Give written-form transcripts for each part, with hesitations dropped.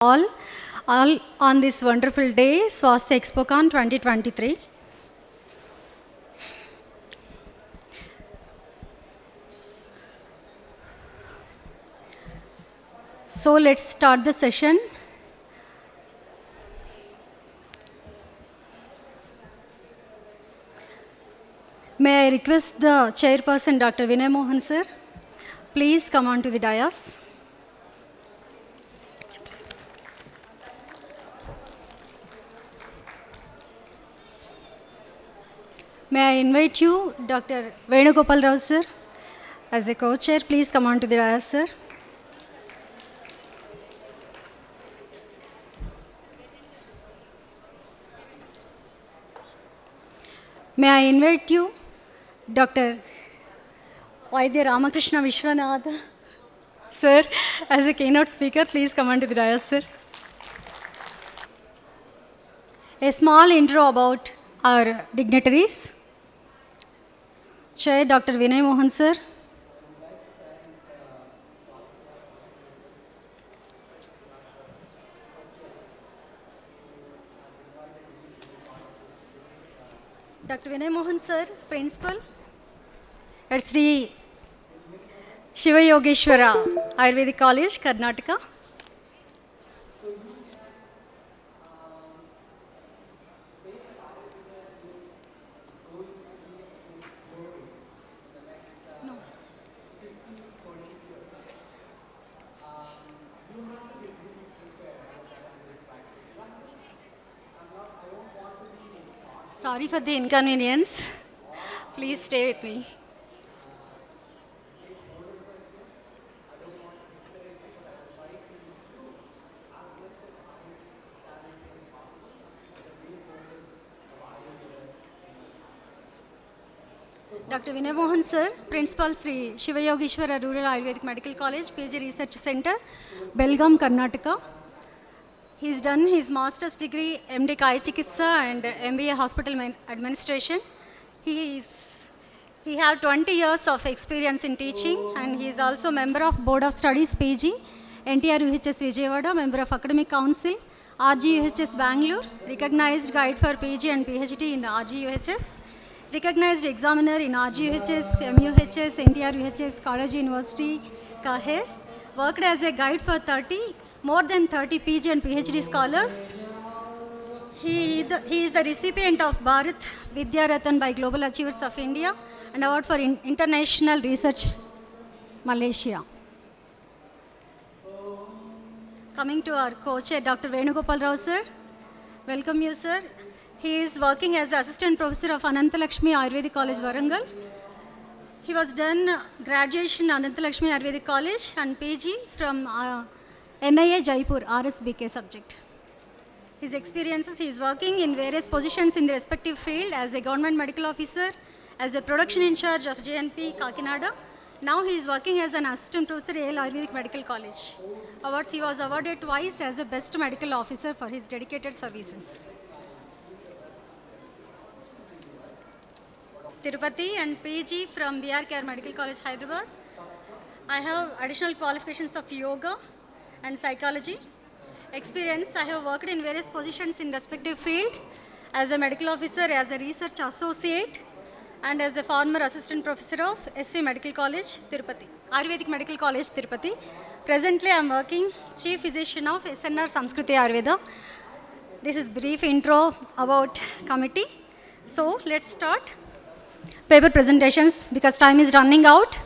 all on this wonderful day, Swasthya Expo 2023. So let's start the session. May I request the chairperson, Dr. Vinay Mohan sir, please come on to the dais. May I invite you, Dr. Venugopala sir, as a co-chair, please come on to the dais, sir. May I invite you, Dr. Vaidya Ramakrishna Vishwanatha sir, as a keynote speaker, please come on to the dais, sir. A small intro about our dignitaries. Chair Dr. Vinay Mohan sir. Dr. Vinay Mohan sir, Principal at Sri Swasthya Ayush Ayurvedic College, Karnataka. Sorry for the inconvenience. Please stay with me. Dr. Vinay Mohan sir, Principal Sri Swasthya Rural Ayurvedic Medical College, PG Research Center, Belgaum, Karnataka. He's done his master's degree, MD Kaya Chikitsa and MBA Hospital Administration. He have 20 years of experience in teaching, and he is also member of Board of Studies PG, NTR UHS Vijayawada, member of Academic Council, RG UHS Bangalore, recognized guide for PG and PhD in RG UHS, recognized examiner in RG UHS, MUHS, NTR UHS, College University, Kaher, worked as a guide for more than 30 PG and PhD scholars. He is the recipient of Bharat Vidya Ratan by Global Achievers of India and Award for International Research, Malaysia. Coming to our co-chair, Dr. Venugopala sir. Welcome you, sir. He is working as Assistant Professor of Anantalakshmi Ayurvedic College, Warangal. He was done graduation Anantalakshmi Ayurvedic College and PG from NIA Jaipur, RSBK subject. His experiences, he is working in various positions in the respective field as a government medical officer, as a production in charge of JNP Kakinada. Now he is working as an assistant professor at Ayurvedic Medical College. Awards, he was awarded twice as a best medical officer for his dedicated services. Tirupati and PG from BRKR Medical College, Hyderabad. I have additional qualifications of yoga and psychology. Experience, I have worked in various positions in respective field as a medical officer, as a research associate, and as a former assistant professor of SV Medical College, Tirupati, Ayurvedic Medical College, Tirupati. Presently, I am working Chief Physician of SNR Samskriti Ayurveda. This is brief intro about committee. So, let's start. Paper presentations because time is running out.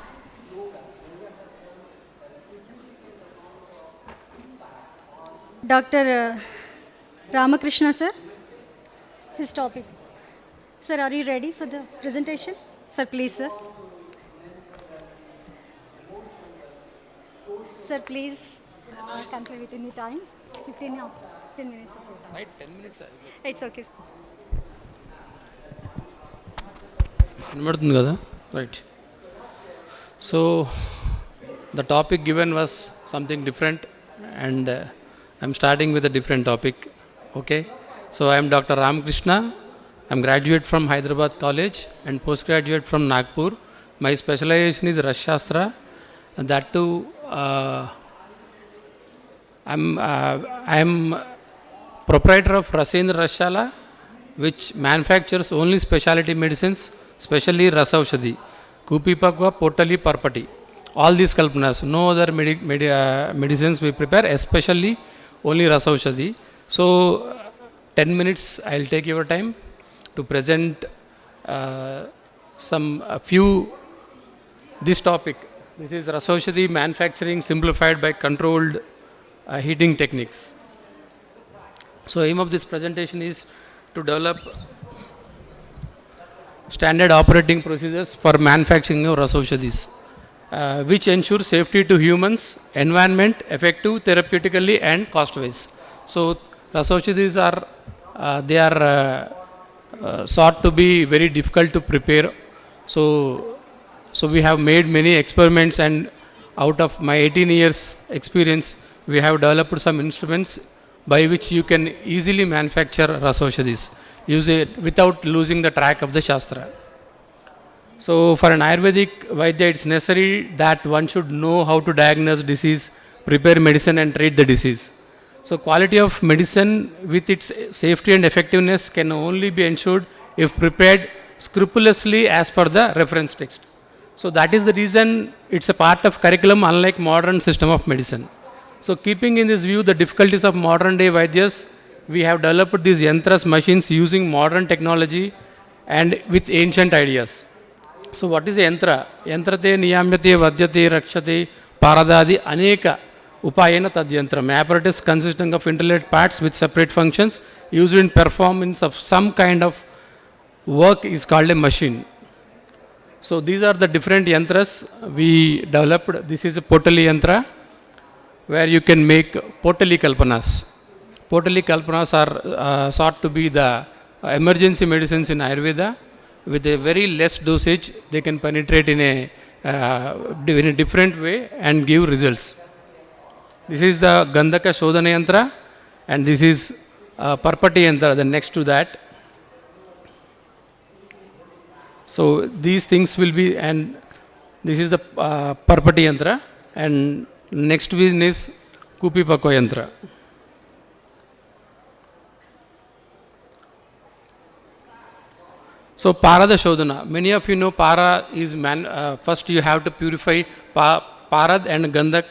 Dr. Ramakrishna sir, his topic. Sir, are you ready for the presentation? Sir, please, sir. Sir, please complete within the time. 10 minutes. Right, 10 minutes. It's okay. Right. So, the topic given was something different, and I'm starting with a different topic. Okay. So, I am Dr. Ramakrishna. I'm graduate from Hyderabad College and postgraduate from Nagpur. My specialization is Rashastra, and that too I'm proprietor of Rasendra Rashala, which manufactures only specialty medicines, especially Rasaushadhi, Kupi Pakwa, Potali, Parpati. All these kalpanas, no other medicines we prepare, especially only Rasaushadhi. So, 10 minutes I'll take your time to present a few this topic. This is Rasaushadhi manufacturing simplified by controlled heating techniques. So aim of this presentation is to develop standard operating procedures for manufacturing of Rasaushadhis, which ensure safety to humans, environment, effective therapeutically and cost-wise. So Rasaushadhis are sought to be very difficult to prepare. So we have made many experiments, and out of my 18 years experience, we have developed some instruments by which you can easily manufacture Rasaushadhis, use it without losing the track of the Shastra. So for an Ayurvedic Vaidya, it's necessary that one should know how to diagnose disease, prepare medicine and treat the disease. So quality of medicine with its safety and effectiveness can only be ensured if prepared scrupulously as per the reference text. So that is the reason it's a part of curriculum, unlike modern system of medicine. So keeping in this view the difficulties of modern day Vaidyas, we have developed these yantras, machines using modern technology and with ancient ideas. So what is the yantra? Yantrate niyamyate vadyate rakshate paradadi aneka upayena tadyantram. Apparatus consisting of interrelated parts with separate functions used in performance of some kind of work is called a machine. So these are the different yantras we developed. This is a Potali yantra, where you can make Potali kalpanas. Potali kalpanas are sought to be the emergency medicines in Ayurveda. With a very less dosage, they can penetrate in a different way and give results. This is the Gandhaka Shodhana yantra, and this is Parpati yantra, the next to that. So these things will be, and this is the Parpati yantra, and next one is Kupi Pakwa yantra. So Parada Shodhana, many of you know Para is first you have to purify Parad and Gandhak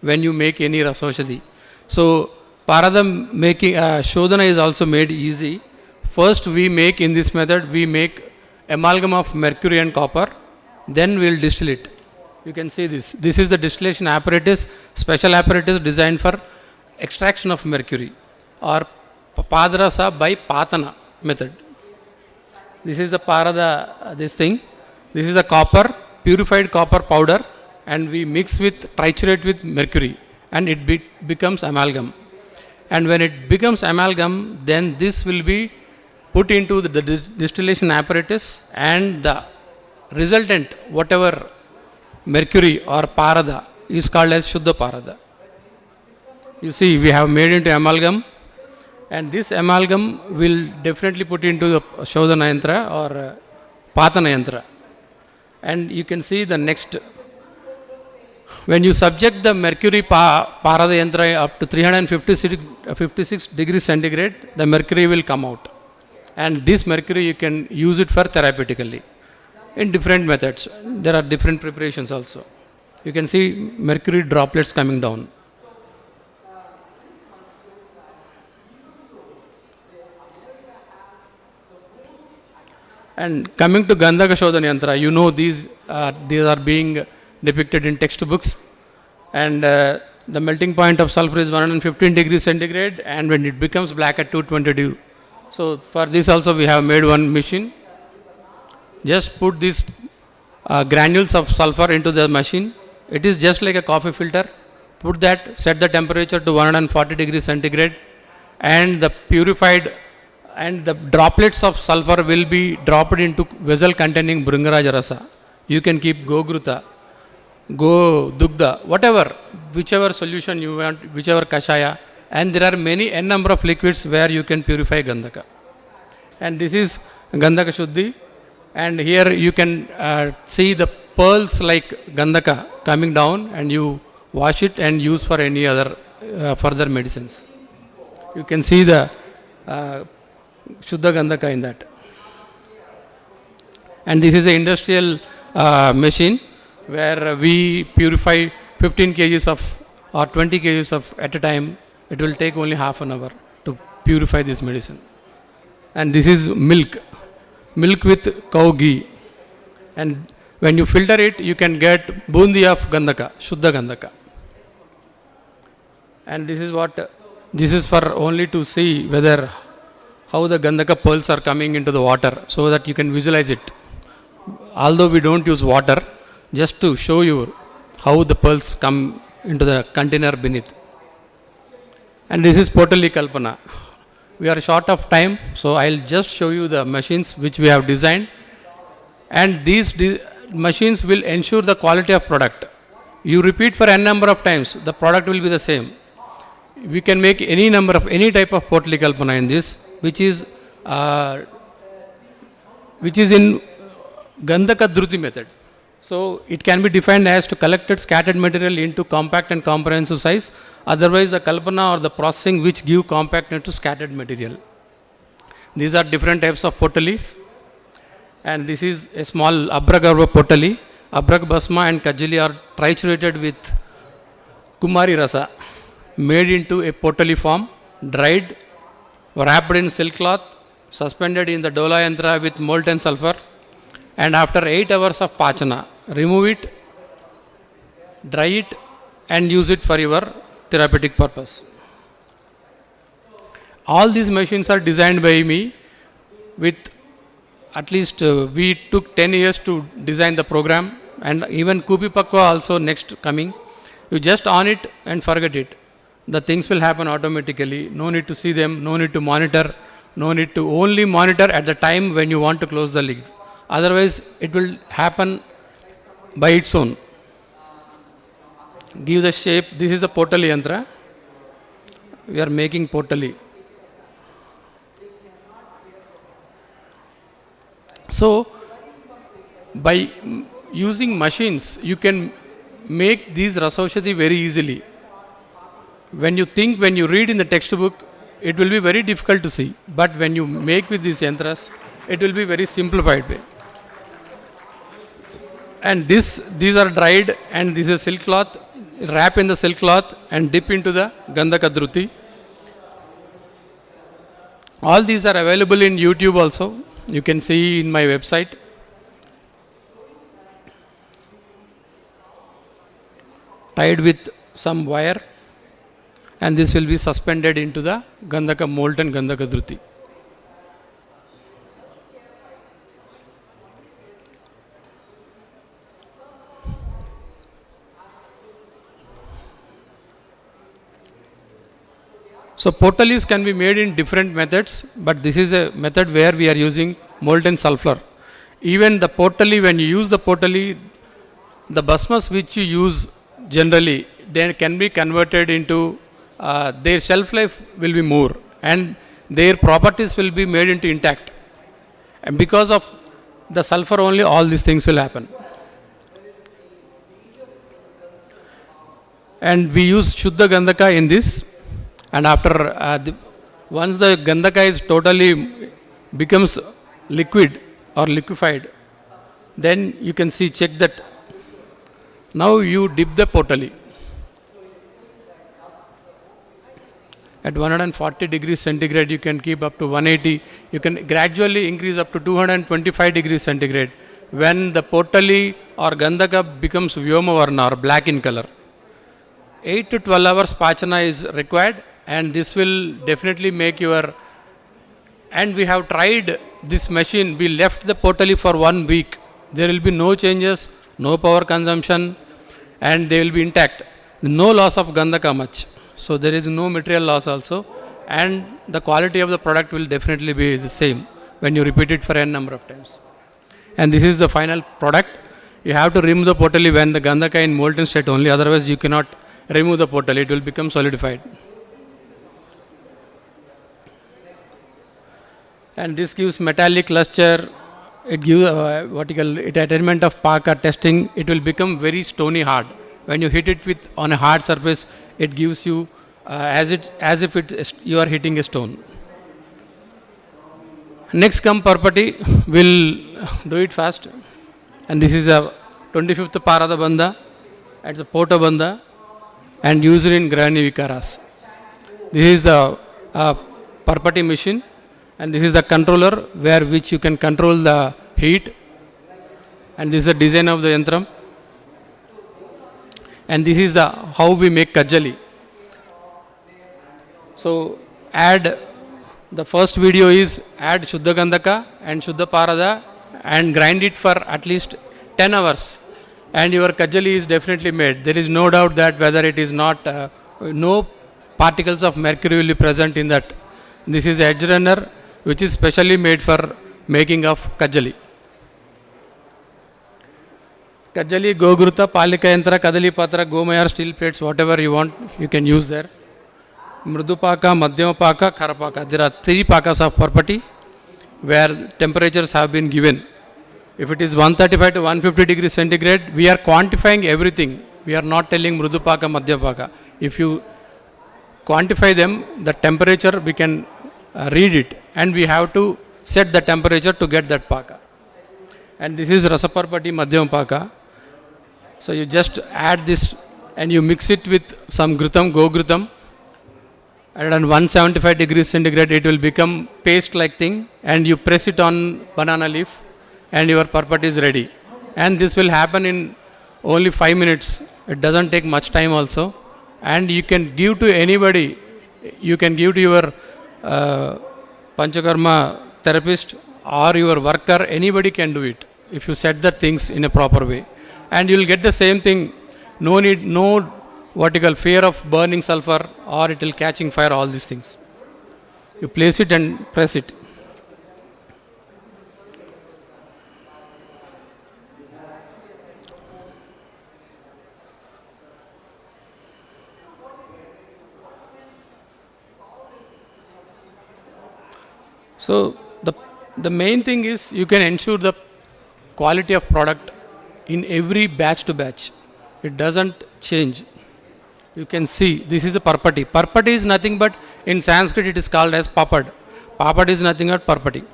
when you make any Rasaushadhi. So Parada making Shodhana is also made easy. First we make, in this method we make amalgam of mercury and copper, then we will distill it. You can see this. This is the distillation apparatus, special apparatus designed for extraction of mercury, or Padrasa by Patana method. This is the Parada, this thing. This is the copper, purified copper powder, and we mix with, triturate with mercury, and it becomes amalgam. And when it becomes amalgam, then this will be put into the distillation apparatus, and the resultant, whatever mercury or Parada, is called as Shuddha Parada. You see, we have made into amalgam, and this amalgam will definitely put into the Shodhana yantra or Patana yantra. And you can see the next, when you subject the mercury Parada yantra up to 356 degrees centigrade, the mercury will come out. And this mercury you can use it for therapeutically in different methods. There are different preparations also. You can see mercury droplets coming down. And coming to Gandhaka Shodhana yantra, you know these are being depicted in textbooks. And the melting point of sulfur is 115 degrees centigrade, and when it becomes black at 222. So for this also we have made one machine. Just put these granules of sulfur into the machine. It is just like a coffee filter. Put that, set the temperature to 140 degrees centigrade, and the purified and the droplets of sulfur will be dropped into vessel containing Bhringaraja Rasa. You can keep Gogruta, Go Dugdha, whatever, whichever solution you want, whichever Kashaya, and there are many n number of liquids where you can purify Gandhaka. And this is Gandhaka Shuddhi, and here you can see the pearls like Gandhaka coming down, and you wash it and use for any other further medicines. You can see the Shuddha Gandhaka in that. And this is an industrial machine where we purify 15 kgs of or 20 kgs of at a time. It will take only half an hour to purify this medicine. And this is milk with cow ghee. And when you filter it, you can get bundi of Gandhaka, Shuddha Gandhaka. And this is for only to see whether how the Gandhaka pearls are coming into the water so that you can visualize it. Although we don't use water, just to show you how the pearls come into the container beneath. And this is Potali Kalpana. We are short of time, so I'll just show you the machines which we have designed. And these machines will ensure the quality of product. You repeat for n number of times, the product will be the same. We can make any type of Potali Kalpana in this, which is in Gandhaka Dhruti method. So it can be defined as to collected scattered material into compact and comprehensive size. Otherwise, the Kalpana or the processing which give compact into scattered material. These are different types of Potalis. And this is a small Abragarva Potali. Abrag Basma and Kajali are triturated with Kumari Rasa, made into a Potali form, dried, wrapped in silk cloth, suspended in the Dola Yantra with molten sulfur, and after 8 hours of Pachana, remove it, dry it, and use it for your therapeutic purpose. All these machines are designed by me with at least we took 10 years to design the program, and even Kubi Pakwa also next coming. You just on it and forget it. The things will happen automatically. No need to see them, no need to monitor, no need to only monitor at the time when you want to close the lid. Otherwise, it will happen by its own. Give the shape. This is the Potali Yantra. We are making Potali. So, by using machines, you can make these Rasaushadhi very easily. When you read in the textbook, it will be very difficult to see. But when you make with these yantras, it will be very simplified way. And these are dried, and this is silk cloth. Wrap in the silk cloth and dip into the Gandhaka Dhruti. All these are available in YouTube also. You can see in my website. Tied with some wire, and this will be suspended into the Gandhaka, molten Gandhaka Dhruti. So Potalis can be made in different methods, but this is a method where we are using molten sulfur. Even the Potali, when you use the Potali, the basmas which you use generally, they can be converted into, their shelf life will be more, and their properties will be made into intact. And because of the sulfur only, all these things will happen. And we use Shuddha Gandhaka in this. And after, once the Gandhaka is totally becomes liquid or liquefied, then you can see, check that. Now you dip the Potali. At 140 degrees centigrade, you can keep up to 180. You can gradually increase up to 225 degrees centigrade. When the Potali or Gandhaka becomes Vyoma or black in color. 8 to 12 hours Pachana is required. And this will definitely make your, and we have tried this machine, we left the Potali for 1 week. There will be no changes, no power consumption, and they will be intact. No loss of Gandhaka much. So there is no material loss also, and the quality of the product will definitely be the same when you repeat it for n number of times. And this is the final product. You have to remove the Potali when the Gandhaka in molten state only, otherwise you cannot remove the Potali, it will become solidified. And this gives metallic luster, it gives attainment of Paka testing, it will become very stony hard. When you hit it with on a hard surface, it gives you as if you are hitting a stone. Next come Parpati, we'll do it fast. And this is a 25th Parada Bandha at the Porta Bandha and used in Grani Vikaras. This is the Parpati machine, and this is the controller where which you can control the heat, and this is the design of the yantram. And this is the how we make kajali. So add the first video is add Shuddha Gandhaka and Shuddha Parada and grind it for at least 10 hours, and your kajali is definitely made. There is no doubt that whether it is not, no particles of mercury will be present in that. This is edge runner which is specially made for making of kajali. Kajali, Gogruta, Palika Yantra, Kadali Patra, Gomayar, steel plates, whatever you want, you can use there. Mrudupaka, Madhyamapaka, Kharapaka. There are 3 pakas of Parpati where temperatures have been given. If it is 135 to 150 degrees centigrade, we are quantifying everything. We are not telling Mrudupaka, Madhyapaka. If you quantify them, the temperature, we can read it, and we have to set the temperature to get that paka. And this is Rasaparpati Madhyamapaka. So you just add this and you mix it with some Ghrutam, Go-Ghrutam. And at 175 degrees centigrade, it will become paste-like thing, and you press it on banana leaf, and your Parpati is ready. And this will happen in only 5 minutes. It doesn't take much time also. And you can give to anybody. You can give to your Panchakarma therapist or your worker. Anybody can do it if you set the things in a proper way. And you will get the same thing. No need, no what you call fear of burning sulfur or it will catching fire, all these things. You place it and press it. So the main thing is you can ensure the quality of product in every batch to batch. It doesn't change. You can see this is a Parpati. Parpati is nothing but in Sanskrit it is called as Papad. Papad is nothing but Parpati.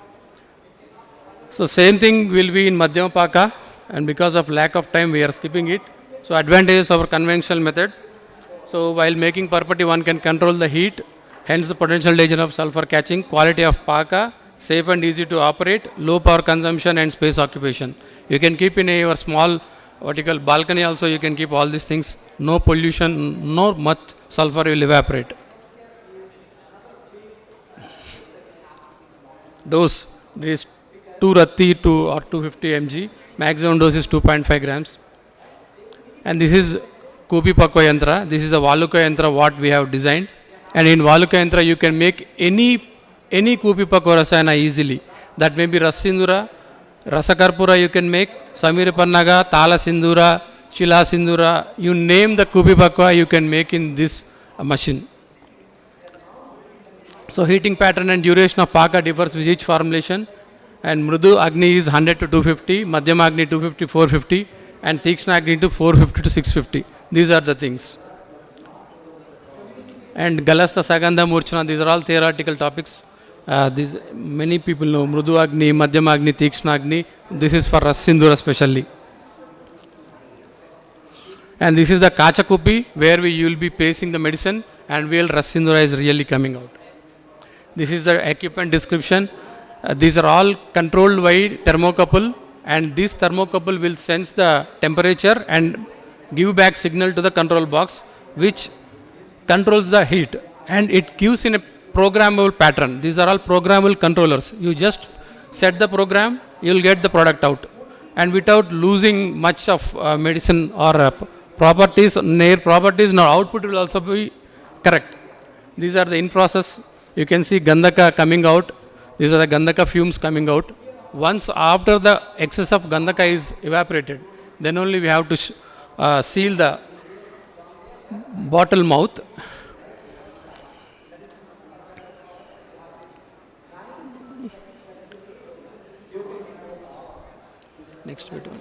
So same thing will be in Madhyamapaka, and because of lack of time we are skipping it. So advantages of our conventional method. So while making Parpati, one can control the heat, hence the potential danger of sulfur catching, quality of paka, safe and easy to operate, low power consumption and space occupation. You can keep in your small vertical balcony also, you can keep all these things. No pollution, no much sulfur will evaporate. Dose, there is 2 Rati or 250 mg, maximum dose is 2.5 grams. And this is Kupi Pakwa Yantra, this is the Valuka Yantra what we have designed. And in Valuka Yantra you can make any Kupi Pakwa Rasayana easily. That may be Rasindura, Rasakarpura you can make, Samira Pannaga, Tala Sindura, Chila Sindura, you name the Kupi Pakwa you can make in this machine. So heating pattern and duration of Paka differs with each formulation. And Mrudu Agni is 100 to 250, Madhyama Agni 250, 450, and Tikshna Agni to 450 to 650. These are the things. And Galastha, Sagandha, Murchana, these are all theoretical topics. These many people know Mrudu Agni, Madhyama Agni, Tikshna Agni. This is for Rasindura especially. And this is the Kachakupi where you will be pasting the medicine and where Rasindura is really coming out. This is the equipment description. These are all controlled by thermocouple, and this thermocouple will sense the temperature and give back signal to the control box which controls the heat, and it gives in a programmable pattern. These are all programmable controllers. You just set the program, you will get the product out, and without losing much of medicine or properties, near properties, now output will also be correct. These are the in process. You can see Gandhaka coming out. These are the Gandhaka fumes coming out. Once after the excess of Gandhaka is evaporated, then only we have to seal the bottle mouth. Next video.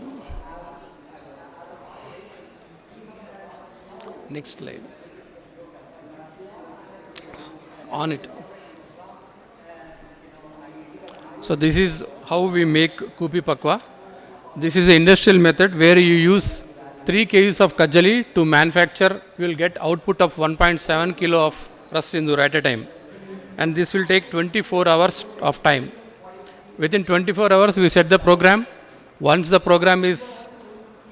Next slide. on it. So this is how we make Kupi Pakwa. This is an industrial method where you use 3 kgs of kajali to manufacture. You will get output of 1.7 kilo of ras sindoor at a time. And this will take 24 hours of time. Within 24 hours, we set the program. Once the program is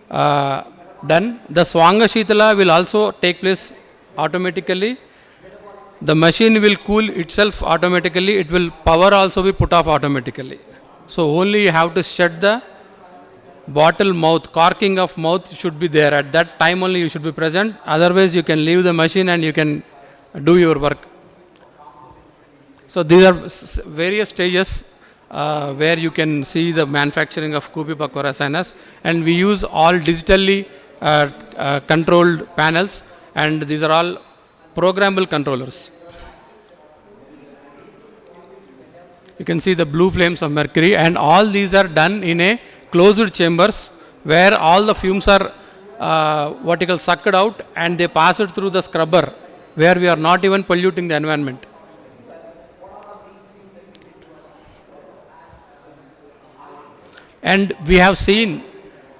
done, the Swanga Shitala will also take place automatically. The machine will cool itself automatically. It will power also be put off automatically. So only you have to shut the bottle mouth, corking of mouth should be there. At that time only you should be present. Otherwise you can leave the machine and you can do your work. So these are various stages where you can see the manufacturing of Kupi Pakwa Rasayanas, and we use all digitally controlled panels, and these are all programmable controllers. You can see the blue flames of mercury, and all these are done in a closed chambers where all the fumes are sucked out, and they pass it through the scrubber where we are not even polluting the environment. And we have seen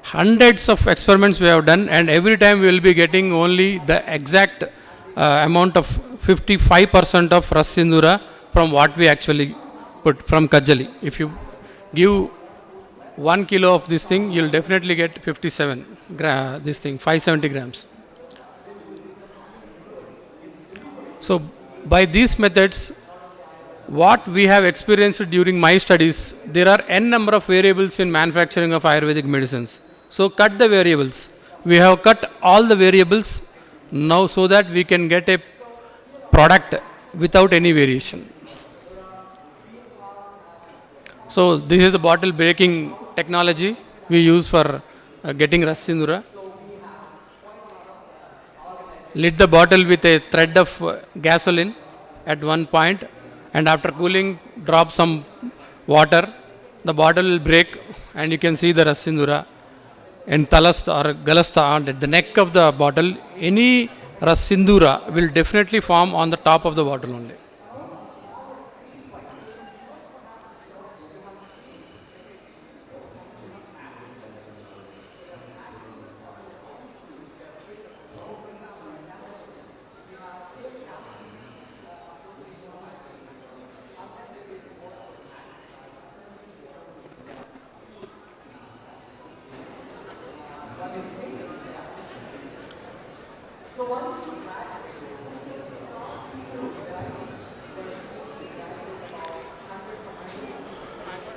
hundreds of experiments we have done, and every time we will be getting only the exact amount of 55% of ras sindura from what we actually put from kajali. If you give 1 kilo of this thing, you will definitely get 570 grams. So by these methods, what we have experienced during my studies, there are n number of variables in manufacturing of Ayurvedic medicines. So cut the variables. We have cut all the variables now so that we can get a product without any variation. So this is the bottle breaking technology we use for getting ras sindura. Lit the bottle with a thread of gasoline at one point, and after cooling drop some water. The bottle will break and you can see the ras sindura in talastha or galastha on the neck of the bottle. Any ras sindura will definitely form on the top of the bottle only.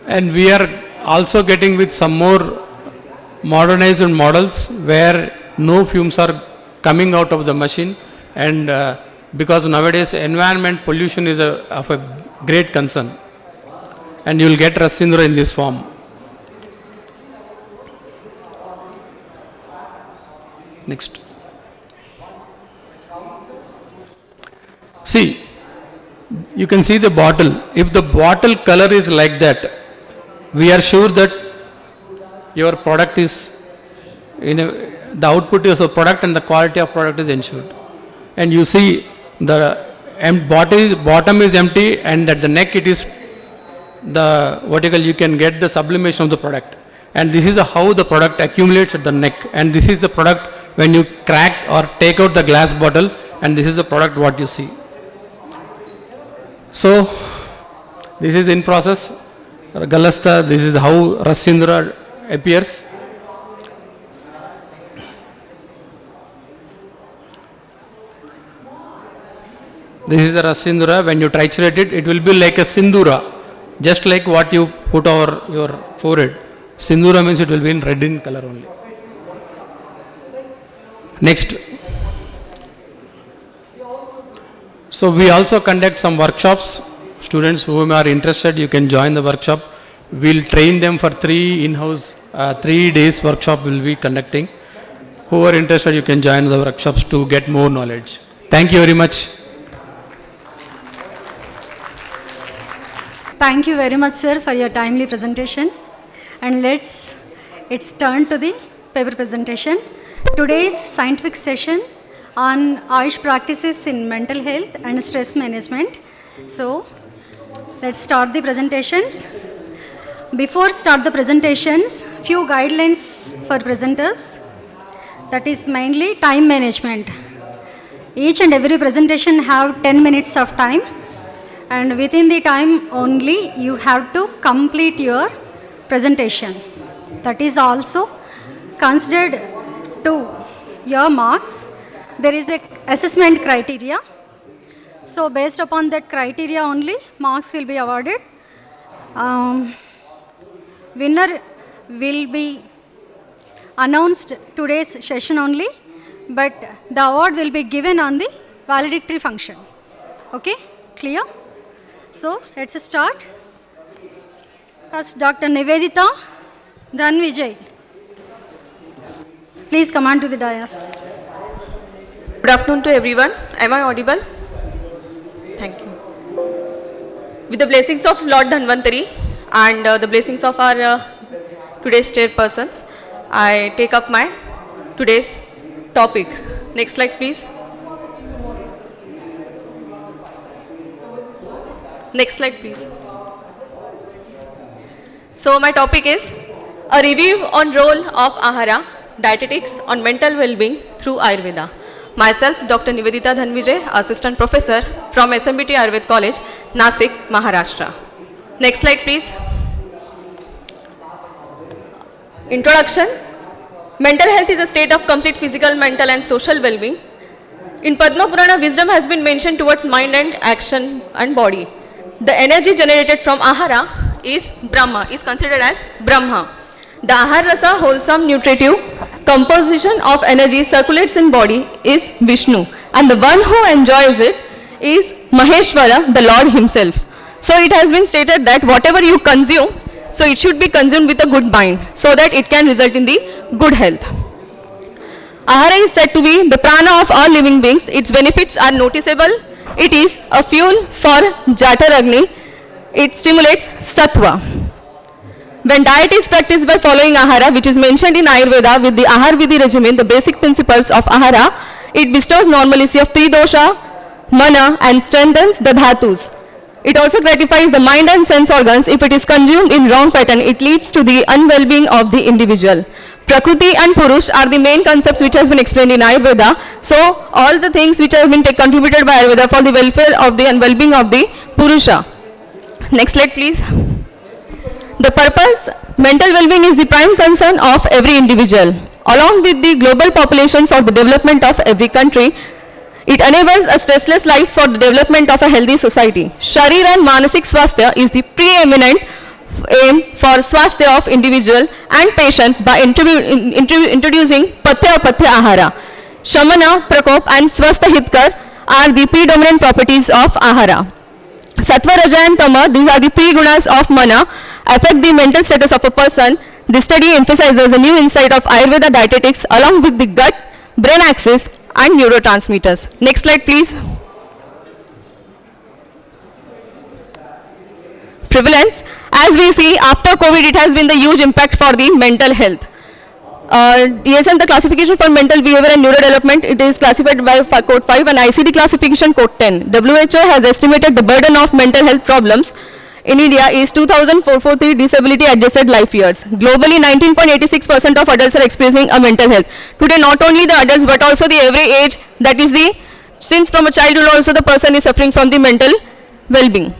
And we are also getting with some more modernized models where no fumes are coming out of the machine, and because nowadays environment pollution is of a great concern, and you will get ras sindura in this form. Next. See, you can see the bottle. If the bottle color is like that, we are sure that your product is the output is a product and the quality of product is ensured. And you see the bottom is empty, and at the neck it is the you can get the sublimation of the product. And this is how the product accumulates at the neck. And this is the product when you crack or take out the glass bottle, and this is the product what you see. So this is in process. Galastha, this is how ras sindura appears. This is the ras sindura. When you triturate it, it will be like a sindura, just like what you put over your forehead. Sindura means it will be in red in color only. Next. So we also conduct some workshops. Students who are interested, you can join the workshop. We'll train them for 3 days workshop we'll be conducting. Who are interested, you can join the workshops to get more knowledge. Thank you very much. Thank you very much, sir, for your timely presentation. And it's turn to the paper presentation. Today's scientific session on Ayush practices in mental health and stress management So, let's start the presentations. Before start the presentations, few guidelines for presenters. That is mainly time management. Each and every presentation have 10 minutes of time, and within the time only you have to complete your presentation. That is also considered to your marks. There is a assessment criteria. So based upon that criteria only, marks will be awarded. Winner will be announced today's session only, but the award will be given on the valedictory function. Okay, clear? So let's start. First, Dr. Nivedita Dhanvijay. Please come on to the dais. Good afternoon to everyone. Am I audible? Thank you. With the blessings of Lord Dhanvantari and the blessings of our today's chairpersons, I take up my today's topic. Next slide, please. Next slide, please. So my topic is a review on role of Ahara, dietetics on mental well-being through Ayurveda. Myself, Dr. Nivedita Dhanvijay, Assistant Professor from SMBT Ayurveda College, Nasik, Maharashtra. Next slide, please. Introduction. Mental health is a state of complete physical, mental and social well-being. In Padma Purana, wisdom has been mentioned towards mind and action and body. The energy generated from Ahara is Brahma, is considered as Brahma. The Ahara Rasa, wholesome, nutritive composition of energy circulates in body is Vishnu, and the one who enjoys it is Maheshwara, the Lord himself. So it has been stated that whatever you consume, so it should be consumed with a good mind, so that it can result in the good health. Ahara is said to be the prana of all living beings. Its benefits are noticeable. It is a fuel for Jatar Agni. It stimulates sattva. When diet is practiced by following Ahara, which is mentioned in Ayurveda with the Ahar Vidhi regimen, the basic principles of Ahara, it bestows normalcy of three dosha, mana, and strengthens the dhatus. It also gratifies the mind and sense organs. If it is consumed in wrong pattern, it leads to the unwell-being of the individual. Prakriti and Purush are the main concepts which has been explained in Ayurveda. So, all the things which have been contributed by Ayurveda for the welfare of the and well-being of the Purusha. Next slide, please. The purpose, mental well-being is the prime concern of every individual. Along with the global population for the development of every country, it enables a stressless life for the development of a healthy society. Sharir and Manasik Swasthya is the preeminent aim for Swasthya of individual and patients by introducing Pathya Pathya Ahara. Shamana, Prakop and Swastha Hitkar are the predominant properties of Ahara. Sattva, Raja and Tama, these are the three gunas of mana, affect the mental status of a person. This study emphasizes a new insight of Ayurveda dietetics along with the gut, brain axis and neurotransmitters. Next slide, please. Prevalence. As we see, after COVID, it has been the huge impact for the mental health. DSM, the classification for mental behavior and neurodevelopment, it is classified by code 5 and ICD classification code 10. WHO has estimated the burden of mental health problems in India is 2,443 disability adjusted life years. Globally, 19.86% of adults are experiencing a mental health. Today, not only the adults but also the every age, that is the, since from a childhood also the person is suffering from the mental well-being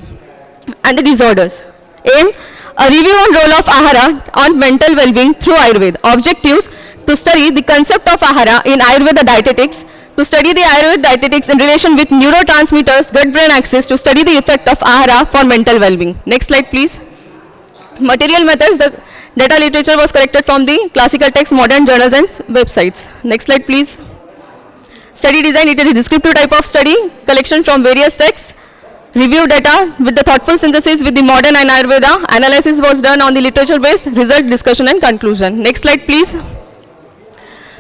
and the disorders. Aim, a review on role of Ahara on mental well-being through Ayurveda. Objectives, to study the concept of Ahara in Ayurveda dietetics, to study the Ayurveda dietetics in relation with neurotransmitters, gut-brain axis, to study the effect of Ahara for mental well-being. Next slide, please. Material methods, the data literature was collected from the classical text, modern journals and websites. Next slide, please. Study design, it is a descriptive type of study, collection from various texts. Review data with the thoughtful synthesis with the modern and Ayurveda. Analysis was done on the literature based, result, discussion and conclusion. Next slide, please.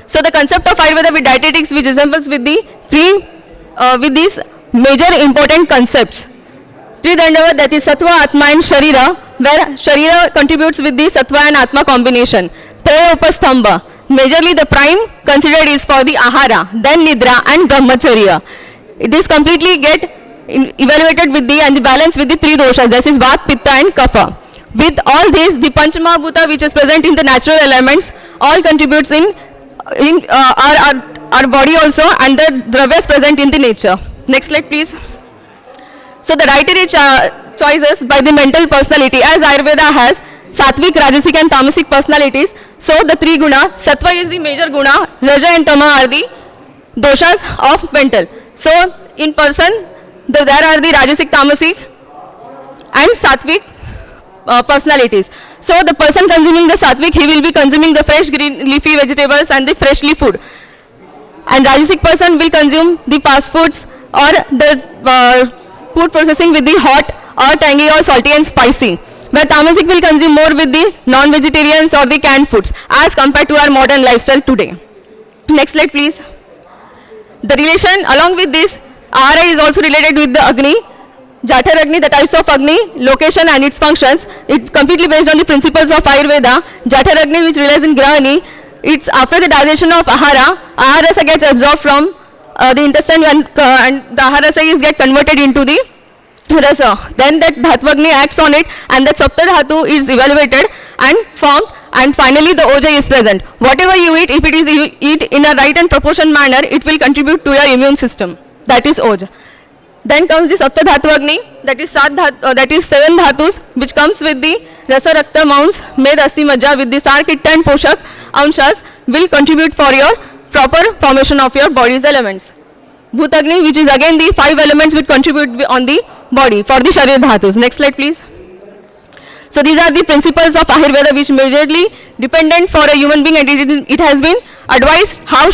So the concept of Ayurveda with dietetics, which resembles with the with these major important concepts. Three Dandava, that is Sattva, Atma and Sharira, where Sharira contributes with the Sattva and Atma combination. Traya Upastambha, majorly the prime considered is for the Ahara, then Nidra and Brahmacharya. It is completely get evaluated with the and the balance with the three doshas, that is Vata, Pitta and Kapha. With all this, the Panchamahabhuta which is present in the natural elements all contributes in our body also, and the dravyas present in the nature. Next slide please. So the dietary choices by the mental personality, as Ayurveda has Sattvic, Rajasic and Tamasic personalities. So the three guna, Sattva is the major guna, Raja and Tama are the doshas of mental. So in person, there are the Rajasic, Tamasic and Sattvic personalities. So the person consuming the Sattvic, he will be consuming the fresh green leafy vegetables and the freshly food. And Rajasic person will consume the fast foods or the food processing with the hot or tangy or salty and spicy. Where Tamasic will consume more with the non-vegetarians or the canned foods as compared to our modern lifestyle today. Next slide please. The relation along with this, Ahara is also related with the Agni. Jathar Agni, the types of Agni, location and its functions. It completely based on the principles of Ayurveda. Jathar Agni which relies in Grahani, it's after the digestion of Ahara, Aharasa gets absorbed from the intestine and the Aharasa is get converted into the Rasa. Then that Dhatwagni acts on it and that Sapta Dhatu is evaluated and formed, and finally the Oja is present. Whatever you eat, if it is eat in a right and proportion manner, it will contribute to your immune system. That is Oja. Then comes the Sapta Dhatu Agni, that is seven Dhatus which comes with the Rasa, Rakta, Maunsa, Med, Asti, Majja with the Sar, Kitta and Poshak Anshas will contribute for your proper formation of your body's elements. Bhutagni, which is again the five elements which contribute on the body for the Sharir Dhatus. Next slide please. So these are the principles of Ayurveda which majorly dependent for a human being, and it has been advised how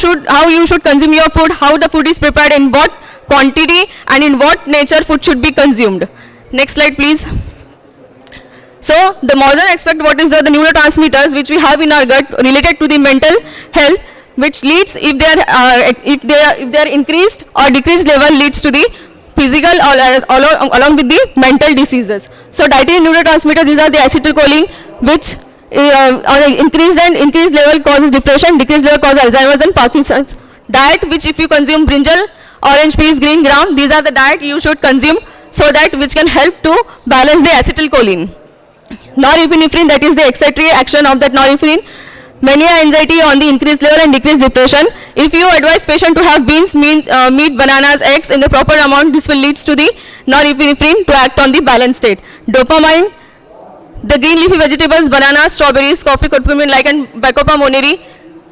you should consume your food, how the food is prepared, in what quantity and in what nature food should be consumed. Next slide please. So the modern aspect, what is the neurotransmitters which we have in our gut related to the mental health, which leads, if they are increased or decreased level, leads to the physical or along with the mental diseases. So dietary neurotransmitters, these are the acetylcholine which on increased level causes depression, decreased level causes Alzheimer's and Parkinson's. Diet which if you consume brinjal, orange peas, green gram, these are the diet you should consume, so that which can help to balance the acetylcholine. Norepinephrine, that is the excitatory action of that norepinephrine. Mania, anxiety on the increased level and decreased depression. If you advise patient to have beans, meat, bananas, eggs in the proper amount, this will lead to the norepinephrine to act on the balanced state. Dopamine, the green leafy vegetables, bananas, strawberries, coffee, curcumin, like and Bacopa moneri.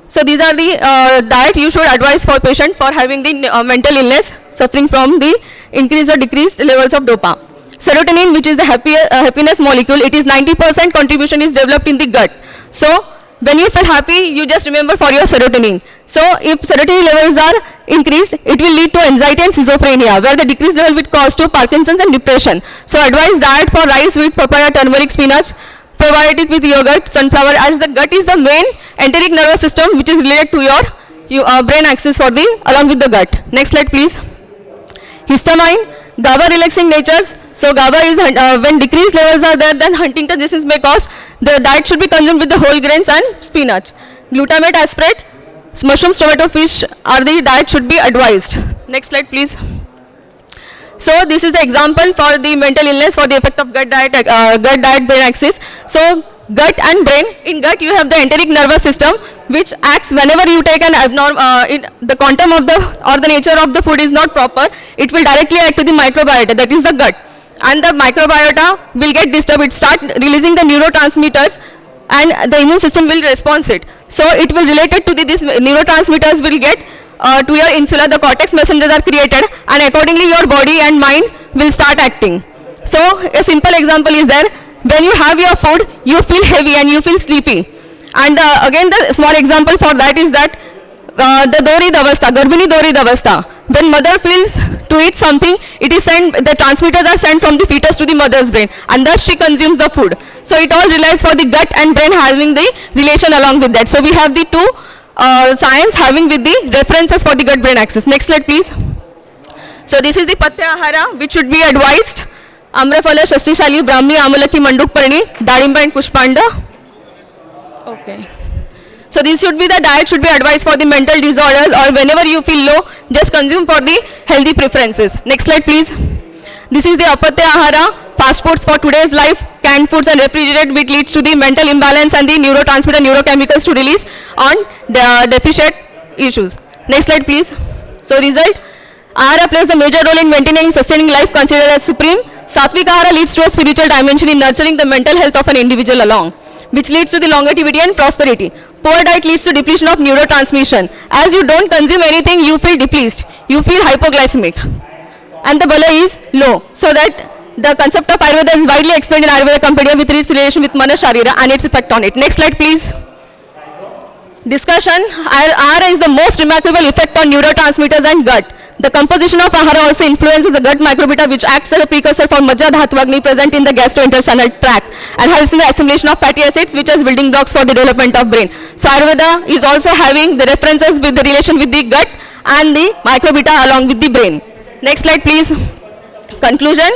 So these are the diet you should advise for patient for having the mental illness suffering from the increased or decreased levels of dopa. Serotonin, which is the happiness molecule, it is 90% contribution is developed in the gut. So when you feel happy, you just remember for your serotonin. So if serotonin levels are increased, it will lead to anxiety and schizophrenia, where the decreased level will cause to Parkinson's and depression. So advise diet for rice, wheat, papaya, turmeric, spinach, probiotic with yogurt, sunflower, as the gut is the main enteric nervous system which is related to your brain axis for the along with the gut. Next slide please. Histamine, GABA relaxing natures. So GABA is when decreased levels are there, then Huntington disease may cause. The diet should be consumed with the whole grains and spinach. Glutamate, aspartate, mushrooms, tomato, fish are the diet should be advised. Next slide please. So this is the example for the mental illness for the effect of gut diet brain axis. So gut and brain, in gut you have the enteric nervous system which acts whenever you take an the quantum of the nature of the food is not proper, it will directly act to the microbiota, that is the gut, and the microbiota will get disturbed, it start releasing the neurotransmitters and the immune system will respond it. So it will related to these neurotransmitters will get to your insula, the cortex messengers are created, and accordingly your body and mind will start acting. So a simple example is there, when you have your food, you feel heavy and you feel sleepy. And again the small example for that is that the Dori Davastha, Garbhini Dori Davastha, when mother feels to eat something, it is sent, the transmitters are sent from the fetus to the mother's brain, and thus she consumes the food. So it all relies for the gut and brain having the relation along with that. So we have the two science having with the references for the gut brain axis. Next slide please. So this is the Patya Ahara which should be advised. Amraphala, Shastishali, Brahmi, Amalaki, Manduk Parni, Darimba and Kushpanda. Okay. So this should be the diet should be advised for the mental disorders, or whenever you feel low, just consume for the healthy preferences. Next slide please. This is the apatya ahara, fast foods for today's life, canned foods and refrigerated, which leads to the mental imbalance and the neurotransmitter neurochemicals to release on the deficient issues. Next slide, please. So result, ahara plays a major role in maintaining and sustaining life considered as supreme. Sattvic ahara leads to a spiritual dimension in nurturing the mental health of an individual along, which leads to the longevity and prosperity. Poor diet leads to depletion of neurotransmission. As you don't consume anything, you feel depleted. You feel hypoglycemic. And the bala is low. So that the concept of Ayurveda is widely explained in Ayurveda Compendium with its relation with Mana Sharira and its effect on it. Next slide, please. Discussion. Ahara is the most remarkable effect on neurotransmitters and gut. The composition of ahara also influences the gut microbiota, which acts as a precursor for Majja Dhatu Agni present in the gastrointestinal tract and helps in the assimilation of fatty acids, which are building blocks for the development of brain. So Ayurveda is also having the references with the relation with the gut and the microbiota along with the brain. Next slide, please. Conclusion.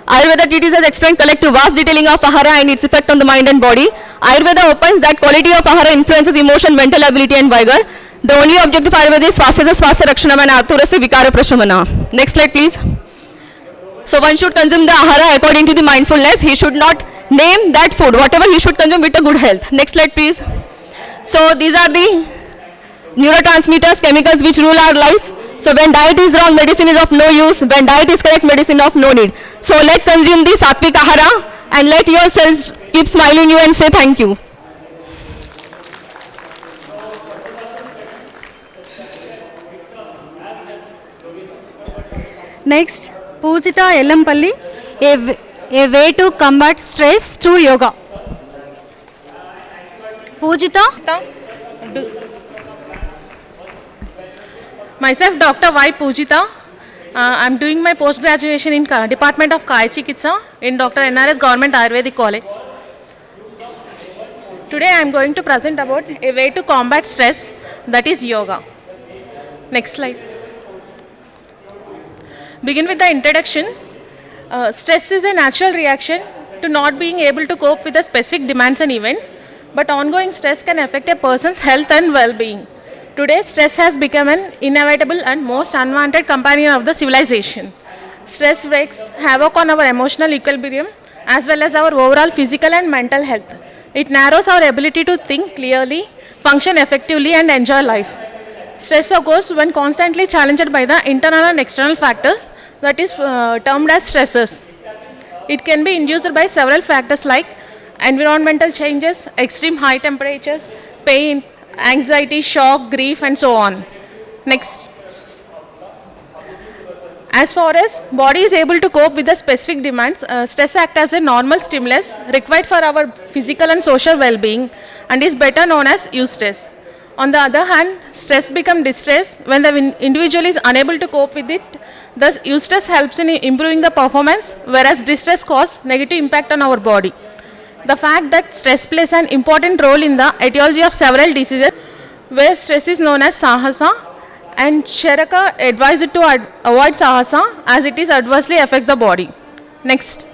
Ayurveda treatise has explained collective vast detailing of ahara and its effect on the mind and body. Ayurveda opines that quality of ahara influences emotion, mental ability and vigor. The only objective of Ayurveda is swasthya rakshanam and arthurasya vikara prashamana. Next slide, please. So one should consume the ahara according to the mindfulness. He should not name that food. Whatever he should consume with a good health. Next slide, please. So these are the neurotransmitters, chemicals which rule our life. So when diet is wrong, medicine is of no use. When diet is correct, medicine of no need. So let consume the sattvic ahara and let your cells keep smiling you and say thank you. Next, Pujita Ellampalli, a way to combat stress through yoga. Pujita. Myself, Dr. Y. Pujita. I'm doing my post-graduation in Department of Kaya Chikitsa in Dr. NRS Government Ayurvedic College. Today I'm going to present about a way to combat stress, that is yoga. Next slide. Begin with the introduction. Stress is a natural reaction to not being able to cope with the specific demands and events, but ongoing stress can affect a person's health and well-being. Today, stress has become an inevitable and most unwanted companion of the civilization. Stress wreaks havoc on our emotional equilibrium as well as our overall physical and mental health. It narrows our ability to think clearly, function effectively, and enjoy life. Stress occurs when constantly challenged by the internal and external factors, that is termed as stressors. It can be induced by several factors like environmental changes, extreme high temperatures, pain, anxiety, shock, grief, and so on. Next. As far as body is able to cope with the specific demands, stress acts as a normal stimulus required for our physical and social well-being and is better known as eustress. On the other hand, stress becomes distress when the individual is unable to cope with it. Thus, eustress helps in improving the performance, whereas distress causes negative impact on our body. The fact that stress plays an important role in the etiology of several diseases, where stress is known as sahasa, and Sheraka advised to avoid sahasa as it is adversely affects the body. Next.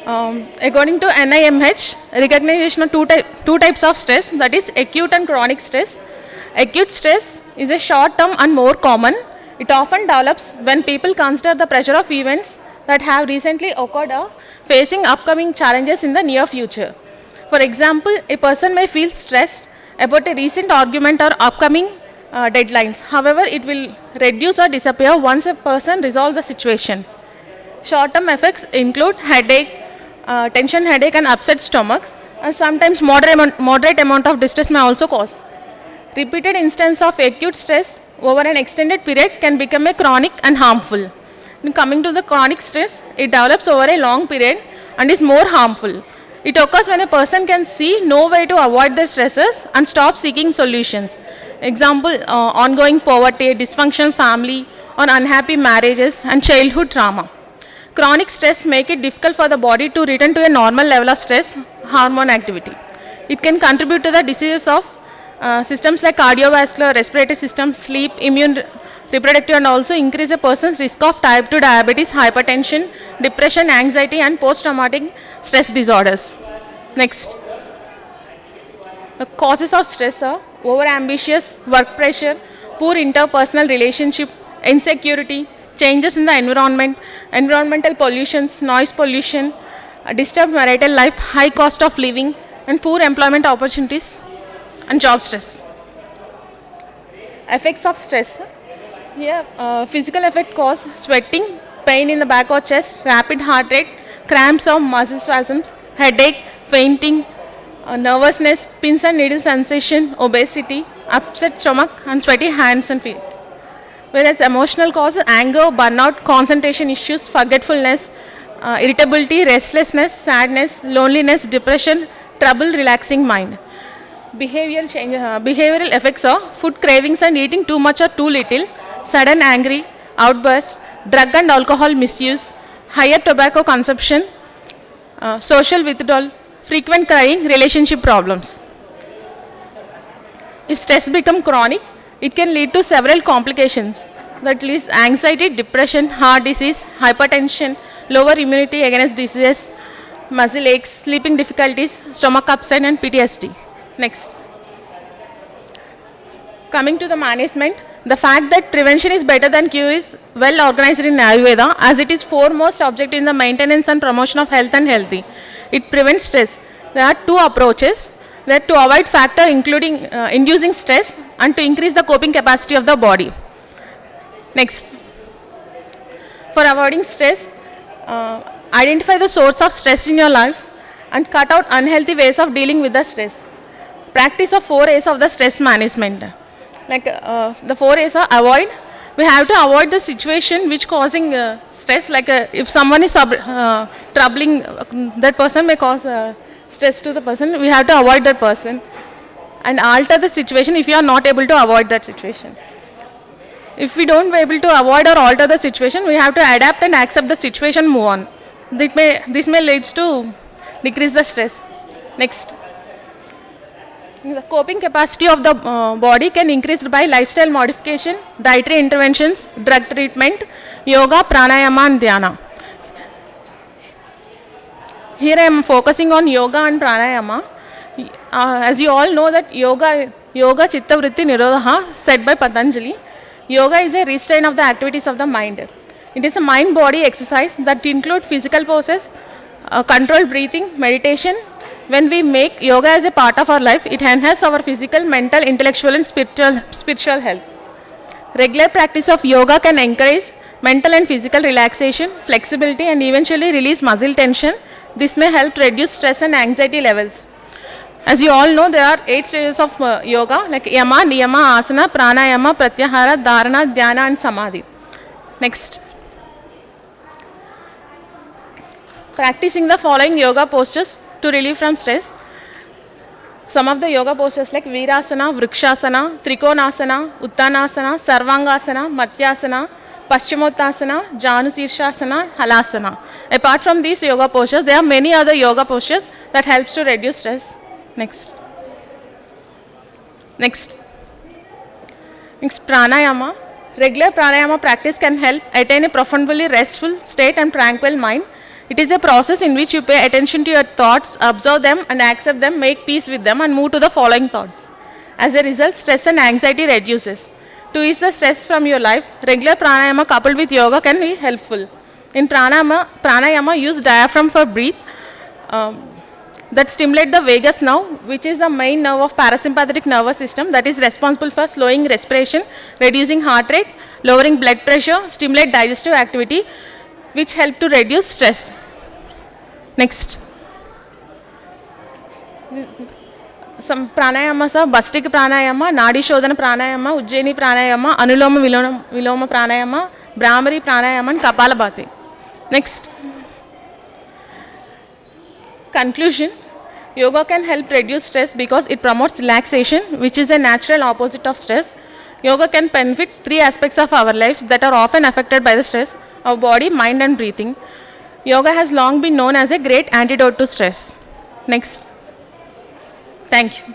According to NIMH, recognition of two types of stress, that is acute and chronic stress. Acute stress is a short term and more common. It often develops when people consider the pressure of events that have recently occurred or facing upcoming challenges in the near future. For example, a person may feel stressed about a recent argument or upcoming deadlines. However, it will reduce or disappear once a person resolves the situation. Short-term effects include headache, tension headache and upset stomach, and sometimes moderate amount of distress may also cause. Repeated instances of acute stress over an extended period can become a chronic and harmful. Coming to the chronic stress, it develops over a long period and is more harmful. It occurs when a person can see no way to avoid the stresses and stop seeking solutions. Example, ongoing poverty, dysfunctional family, or unhappy marriages and childhood trauma. Chronic stress make it difficult for the body to return to a normal level of stress hormone activity. It can contribute to the diseases of systems like cardiovascular, respiratory system, sleep, immune, reproductive, and also increase a person's risk of type 2 diabetes, hypertension, depression, anxiety, and post-traumatic stress disorders. Next. The causes of stress are overambitious work pressure, poor interpersonal relationship, insecurity, changes in the environment, environmental pollutions, noise pollution, disturbed marital life, high cost of living, and poor employment opportunities and job stress. Effects of stress. Here, physical effect cause sweating, pain in the back or chest, rapid heart rate, cramps or muscle spasms, headache, fainting, nervousness, pins and needle sensation, obesity, upset stomach, and sweaty hands and feet. Whereas emotional causes anger, burnout, concentration issues, forgetfulness, irritability, restlessness, sadness, loneliness, depression, trouble relaxing mind. Behavioral effects are food cravings and eating too much or too little, sudden angry, outbursts, drug and alcohol misuse, higher tobacco consumption, social withdrawal, frequent crying, relationship problems. If stress becomes chronic, it can lead to several complications that leads anxiety, depression, heart disease, hypertension, lower immunity against diseases, muscle aches, sleeping difficulties, stomach upset and PTSD. Next. Coming to the management, the fact that prevention is better than cure is well organized in Ayurveda as it is foremost objective in the maintenance and promotion of health and healthy. It prevents stress. There are two approaches. That to avoid factor including inducing stress and to increase the coping capacity of the body. Next. For avoiding stress, identify the source of stress in your life and cut out unhealthy ways of dealing with the stress. Practice of 4 A's of the stress management. Like the 4 A's are avoid. We have to avoid the situation which causing stress. Like if someone is troubling, that person may cause stress to the person. We have to avoid that person and alter the situation if you are not able to avoid that situation. If we don't be able to avoid or alter the situation, we have to adapt and accept the situation, move on. This may lead to decrease the stress. Next. The coping capacity of the body can increase by lifestyle modification, dietary interventions, drug treatment, yoga, pranayama and dhyana. Here I am focusing on yoga and pranayama. As you all know that yoga chitta vritti nirodha said by Patanjali. Yoga is a restraint of the activities of the mind. It is a mind-body exercise that includes physical poses, controlled breathing, meditation. When we make yoga as a part of our life, it enhances our physical, mental, intellectual and spiritual health. Regular practice of yoga can encourage mental and physical relaxation, flexibility and eventually release muscle tension. This may help reduce stress and anxiety levels. As you all know, there are 8 stages of yoga like yama, niyama, asana, pranayama, pratyahara, dharana, dhyana and samadhi. Next. Practicing the following yoga postures to relieve from stress. Some of the yoga postures like Virasana, Vrikshasana, Trikonasana, Uttanasana, Sarvangasana, Matyasana, Paschimottasana, Janushirshasana, Halasana. Apart from these yoga postures, there are many other yoga postures that helps to reduce stress. Next. Next, pranayama. Regular pranayama practice can help attain a profoundly restful state and tranquil mind. It is a process in which you pay attention to your thoughts, observe them and accept them, make peace with them and move to the following thoughts. As a result, stress and anxiety reduces. To ease the stress from your life, regular pranayama coupled with yoga can be helpful. In pranayama use diaphragm for breathe that stimulate the vagus nerve, which is the main nerve of parasympathetic nervous system that is responsible for slowing respiration, reducing heart rate, lowering blood pressure, stimulate digestive activity, which help to reduce stress. Next. Some pranayamas are Bastika pranayama, Nadi Shodhana pranayama, Ujjaini pranayama, Anuloma Viloma pranayama, Brahmari pranayama and Kapalabhati. Next. Conclusion. Yoga can help reduce stress because it promotes relaxation, which is a natural opposite of stress. Yoga can benefit 3 aspects of our lives that are often affected by the stress: our body, mind and breathing. Yoga has long been known as a great antidote to stress. Next. Thank you.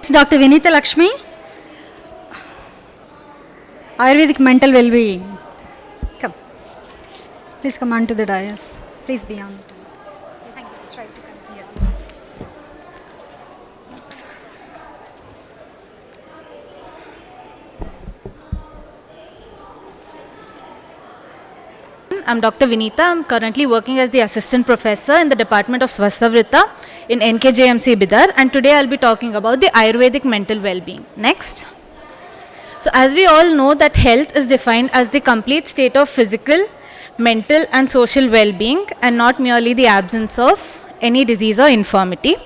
Dr. Vinita Lakshmi, Ayurvedic mental well-being. Come. Please come on to the dais. Please be on. Thank you. Try to come. Yes, please. I'm Dr. Vinita. I'm currently working as the assistant professor in the Department of Swasthya in NKJMC Bidar, and today I'll be talking about the Ayurvedic mental well-being. Next. So as we all know that health is defined as the complete state of physical, mental and social well-being and not merely the absence of any disease or infirmity.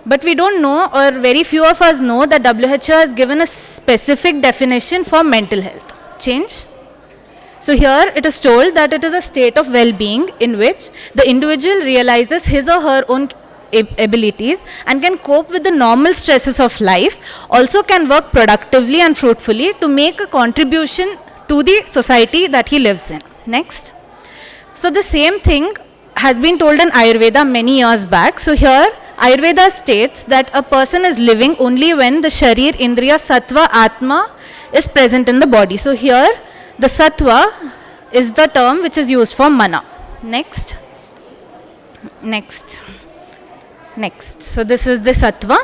But we don't know, or very few of us know, that WHO has given a specific definition for mental health. Change. So here it is told that it is a state of well-being in which the individual realizes his or her own abilities and can cope with the normal stresses of life, also can work productively and fruitfully to make a contribution to the society that he lives in. Next. So the same thing has been told in Ayurveda many years back. So here Ayurveda states that a person is living only when the Sharir, Indriya, Sattva, Atma is present in the body. So here the Sattva is the term which is used for mana. Next. So this is the Sattva.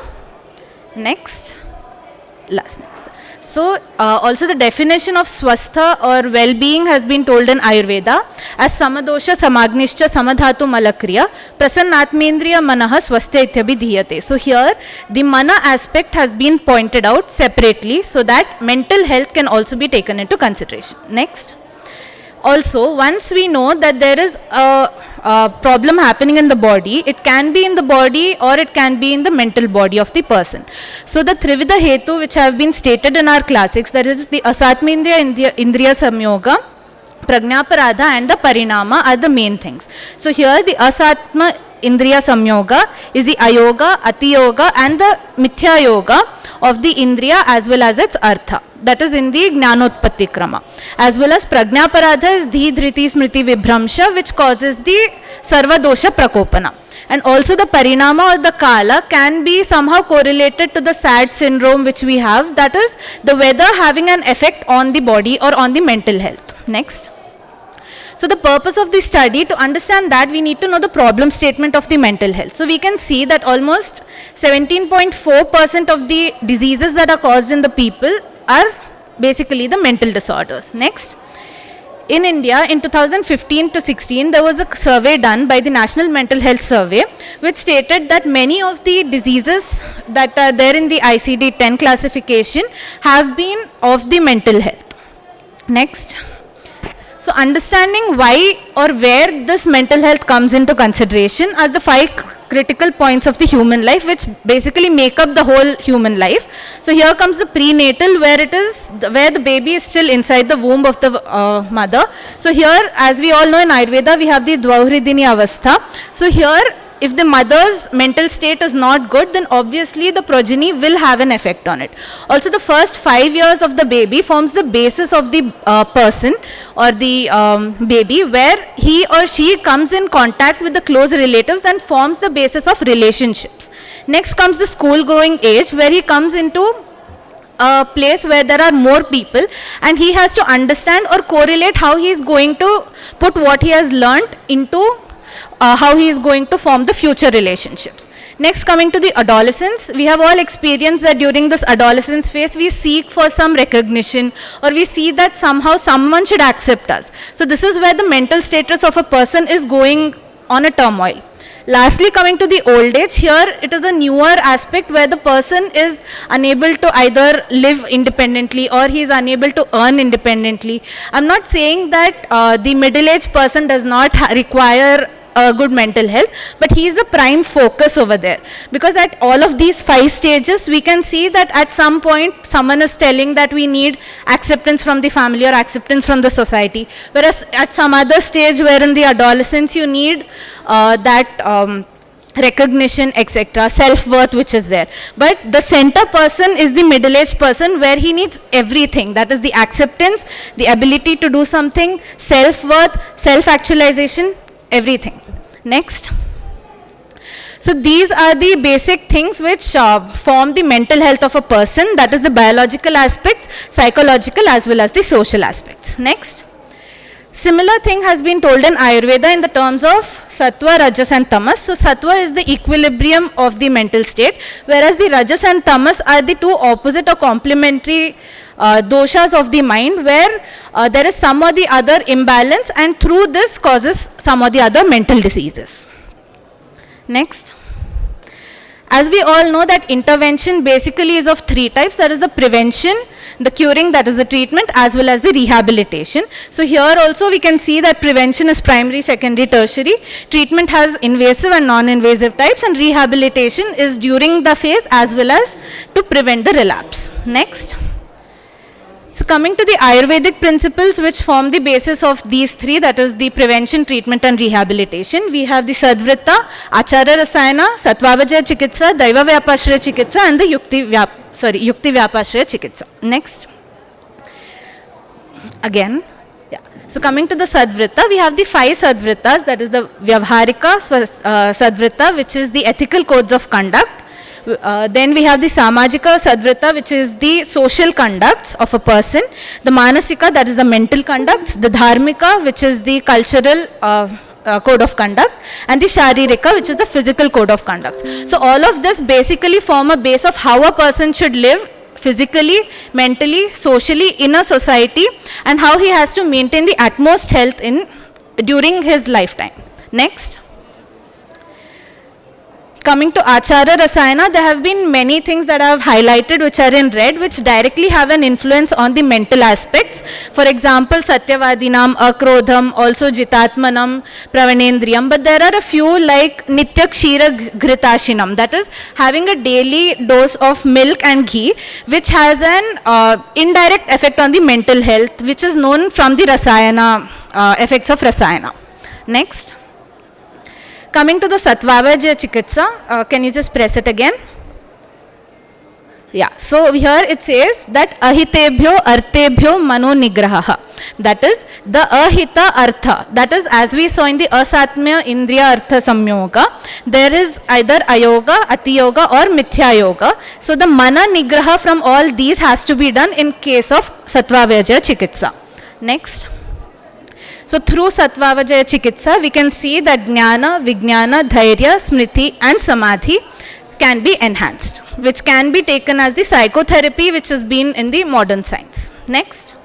Next. So also the definition of Swastha or well-being has been told in Ayurveda as Samadosha, Samagnishcha, Samadhatu, Malakriya, Prasannatmendriya, Manaha, Swasthya Ithyabhidhiyate. So here the mana aspect has been pointed out separately so that mental health can also be taken into consideration. Next. Also, once we know that there is a problem happening in the body, it can be in the body or it can be in the mental body of the person. So the Trividha Hetu which have been stated in our classics, that is the Asatmendriya, Indriya Samyoga, Prajnaparada and the Parinama are the main things. So here the Asatma Indriya Samyoga is the Ayoga, Atiyoga and the Mithya Yoga of the Indriya as well as its Artha. That is in the Jnanotpatti Krama. As well as Prajnaparada is Dhi Dhriti Smriti Vibhramsha, which causes the Sarva Dosha Prakopana. And also the Parinama or the Kala can be somehow correlated to the SAD syndrome which we have, that is the weather having an effect on the body or on the mental health. Next. So the purpose of the study, to understand that, we need to know the problem statement of the mental health. So we can see that almost 17.4% of the diseases that are caused in the people are basically the mental disorders. Next. In India, in 2015 to 16, there was a survey done by the National Mental Health Survey, which stated that many of the diseases that are there in the ICD-10 classification have been of the mental health. Next. So understanding why or where this mental health comes into consideration are the 5 critical points of the human life which basically make up the whole human life. So here comes the prenatal, where it is where the baby is still inside the womb of the mother. So here, as we all know in Ayurveda, we have the Dvauhridini Avastha. So here, if the mother's mental state is not good, then obviously the progeny will have an effect on it. Also, the first 5 years of the baby forms the basis of the person or the baby, where he or she comes in contact with the close relatives and forms the basis of relationships. Next comes the school growing age, where he comes into a place where there are more people and he has to understand or correlate how he is going to put what he has learnt into how he is going to form the future relationships. Next, coming to the adolescence, we have all experienced that during this adolescence phase, we seek for some recognition or we see that somehow someone should accept us. So this is where the mental status of a person is going on a turmoil. Lastly, coming to the old age, here it is a newer aspect where the person is unable to either live independently or he is unable to earn independently. I'm not saying that the middle-aged person does not require good mental health, but he is the prime focus over there, because at all of these 5 stages we can see that at some point someone is telling that we need acceptance from the family or acceptance from the society, whereas at some other stage where in the adolescence you need that recognition, etc., self-worth which is there. But the center person is the middle-aged person, where he needs everything, that is the acceptance, the ability to do something, self-worth, self-actualization, everything. Next. So these are the basic things which form the mental health of a person, that is the biological aspects, psychological as well as the social aspects. Next. Similar thing has been told in Ayurveda in the terms of Sattva, Rajas and Tamas. So Sattva is the equilibrium of the mental state, whereas the Rajas and Tamas are the two opposite or complementary doshas of the mind, where there is some or the other imbalance, and through this causes some or the other mental diseases. Next. As we all know that intervention basically is of three types. There is the prevention, the curing, that is the treatment, as well as the rehabilitation. So here also we can see that prevention is primary, secondary, tertiary. Treatment has invasive and non-invasive types, and rehabilitation is during the phase as well as to prevent the relapse. Next. So coming to the Ayurvedic principles which form the basis of these three, that is the prevention, treatment and rehabilitation, we have the Sadvritta, Achara Rasayana, Sattvavajaya Chikitsa, Daiva Vyapashraya Chikitsa and the Yukti Vyapashraya Chikitsa. Next. Again. Yeah. So coming to the Sadvritta, we have the 5 Sadvrittas, that is the Vyavharika Sadvritta, which is the ethical codes of conduct. Then we have the Samajika Sadvritta, which is the social conducts of a person. The Manasika, that is the mental conducts. The Dharmika, which is the cultural code of conducts. And the Sharirika, which is the physical code of conducts. So all of this basically form a base of how a person should live physically, mentally, socially in a society, and how he has to maintain the utmost health during his lifetime. Next. Coming to Achara Rasayana, there have been many things that I have highlighted which are in red, which directly have an influence on the mental aspects. For example, Satyavadinam, Akrodham, also Jitatmanam, Pravanendriyam. But there are a few like Nitya Kshira Ghritashinam, that is having a daily dose of milk and ghee, which has an indirect effect on the mental health, which is known from the Rasayana, effects of Rasayana. Next. Coming to the Sattvavajaya Chikitsa, can you just press it again? Yeah, so here it says that ahitebhyo artebhyo mano nigraha. That is the ahita artha. That is, as we saw in the asatmya indriya artha samyoga, there is either ayoga, atiyoga or mithya yoga. So the mana nigraha from all these has to be done in case of Sattvavajaya Chikitsa. Next. So through Sattvavajaya Chikitsa, we can see that Jnana, Vijnana, Dhairya, Smriti and Samadhi can be enhanced, which can be taken as the psychotherapy which has been in the modern science. Next.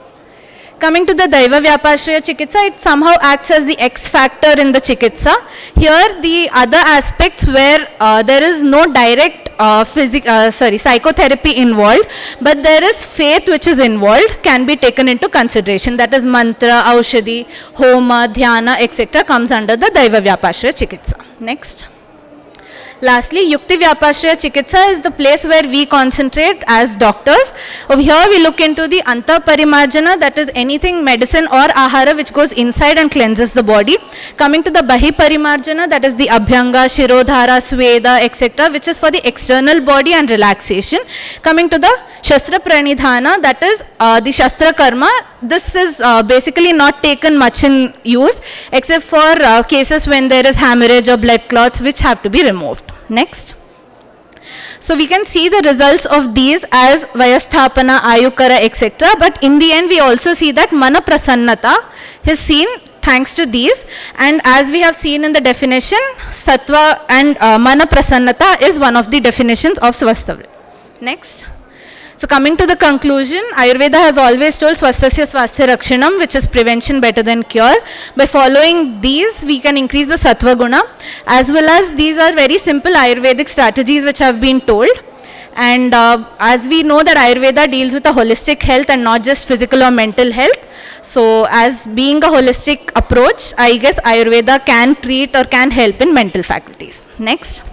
Coming to the Daiva Vyapashraya Chikitsa, it somehow acts as the X factor in the Chikitsa. Here the other aspects where there is no direct psychotherapy involved, but there is faith which is involved, can be taken into consideration. That is mantra, aushadhi, homa, dhyana, etc. comes under the Daiva Vyapashraya Chikitsa. Next. Lastly, Yukti Vyapashraya Chikitsa is the place where we concentrate as doctors. Over here we look into the Anta Parimarjana, that is anything medicine or ahara which goes inside and cleanses the body. Coming to the Bahi Parimarjana, that is the Abhyanga, Shirodhara, Sweda, etc., which is for the external body and relaxation. Coming to the Shastra Pranidhana, that is the Shastra Karma. This is basically not taken much in use except for cases when there is hemorrhage or blood clots which have to be removed. Next. So we can see the results of these as Vayasthapana, Ayukara, etc. But in the end we also see that Mana Prasannata is seen thanks to these, and as we have seen in the definition, Sattva and Mana Prasannata is one of the definitions of Swasthya. Next. So coming to the conclusion, Ayurveda has always told Swasthasya Swasthya Rakshanam, which is prevention better than cure. By following these, we can increase the Sattva Guna, as well as these are very simple Ayurvedic strategies which have been told. And as we know that Ayurveda deals with a holistic health and not just physical or mental health. So as being a holistic approach, I guess Ayurveda can treat or can help in mental faculties. Next.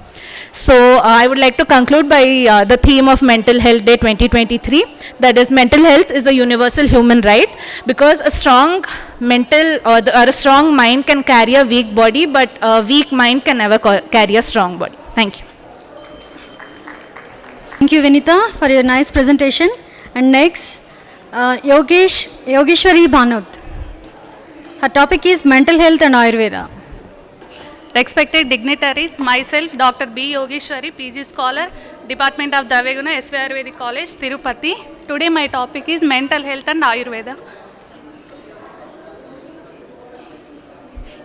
So I would like to conclude by the theme of Mental Health Day 2023, that is mental health is a universal human right, because a strong mental or a strong mind can carry a weak body, but a weak mind can never carry a strong body. Thank you. Thank you, Vinita, for your nice presentation. And next, Yogeshwari Bhanut. Her topic is mental health and Ayurveda. Respected dignitaries, myself Dr. B. Yogeshwari, PG Scholar, Department of Draveguna, S.V. Ayurvedic College, Tirupati. Today my topic is mental health and Ayurveda.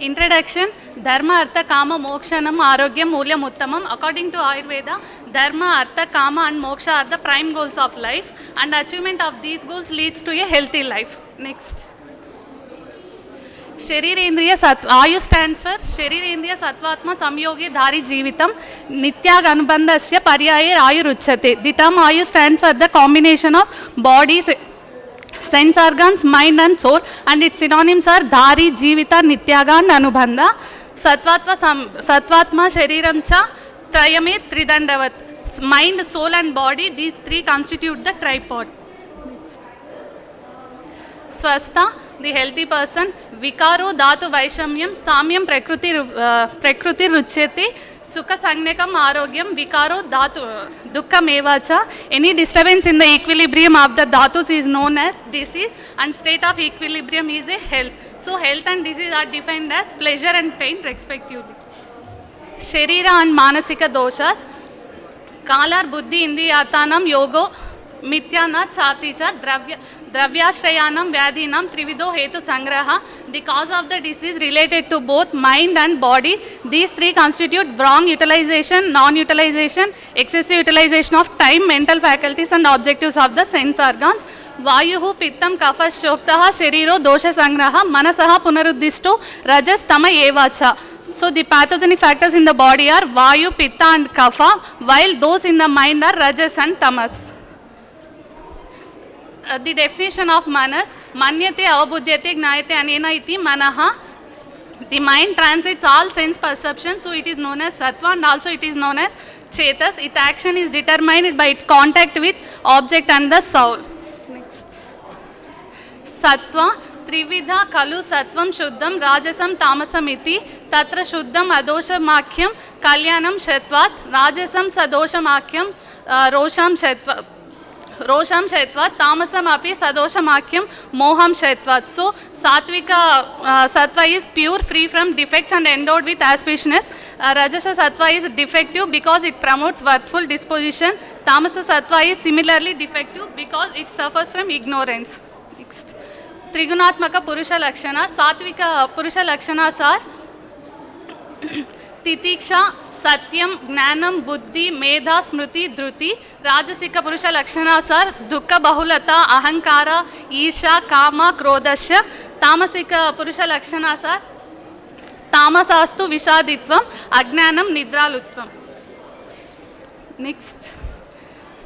Introduction. Dharma, Artha, Kama, Mokshanam, Arogyam, Mulyam, Uttamam. According to Ayurveda, Dharma, Artha, Kama and Moksha are the prime goals of life, and achievement of these goals leads to a healthy life. Next. Sharirendriya Sattva. Ayush stands for Sharirendriya Sattvatma Samyogi Dhari Jeevitam Nityag Anubandhasya Paryaye Ayuruchyate. The term Ayush stands for the combination of body, sense organs, mind and soul, and its synonyms are Dhari, Jeevita, Nityaga and Anubandha. Sattvatma Shariram Cha Trayame Tridandavat. Mind, soul and body, these three constitute the tripod. Swastha, the healthy person. Vikaro Dhatu Vaishamyam Samyam Prakriti Ruchyate. Sukha Sanyakam Arogyam Vikaro Dhatu Dukkam Evacha. Any disturbance in the equilibrium of the dhatus is known as disease, and state of equilibrium is a health. So health and disease are defined as pleasure and pain respectively. Sharira and Manasika Doshas. Kalar Buddhi Indriyatanam Yogo Mityana Chaticha Dravyashrayanam Vyadhinam Trivido Hetu Sangraha. The cause of the disease related to both mind and body. These three constitute wrong utilization, non-utilization, excessive utilization of time, mental faculties and objectives of the sense organs. Vayuhu Pittam Kafas Shoktaha Shariro Dosha Sangraha Manasaha Punaruddhisto Rajas Tama Evacha. So the pathogenic factors in the body are Vayu, Pitta and Kapha, while those in the mind are Rajas and Tamas. The definition of manas, manyate avabuddhyate gnayate anena iti manaha. The mind transits all sense perception, so it is known as sattva, and also it is known as chetas. Its action is determined by its contact with object and the soul. Next. Sattva, Trividha Kalu Sattvam Shuddham Rajasam Tamasam iti Tatra Shuddham Adoshamakyam Kalyanam Shetvat Rajasam Sadoshamakyam Rosham Shetvat Tamasam api Sadoshamakyam Moham Shetvat. So Satvika Sattva is pure, free from defects and endowed with auspiciousness. Rajasa Sattva is defective because it promotes worthful disposition. Tamasa Sattva is similarly defective because it suffers from ignorance. Next. Trigunatmaka Purusha Lakshana. Satvika Purusha Lakshanas are Titiksha, Satyam, Gnanam, Buddhi, Medha, Smriti, Dhruti. Rajasika Purusha Lakshanas are Dukkha, Bahulata, Ahankara, Isha, Kama, Krodasya. Tamasika Purusha Lakshanas are Tamasastu, Vishaditvam, Agnanam, Nidralutvam. Next.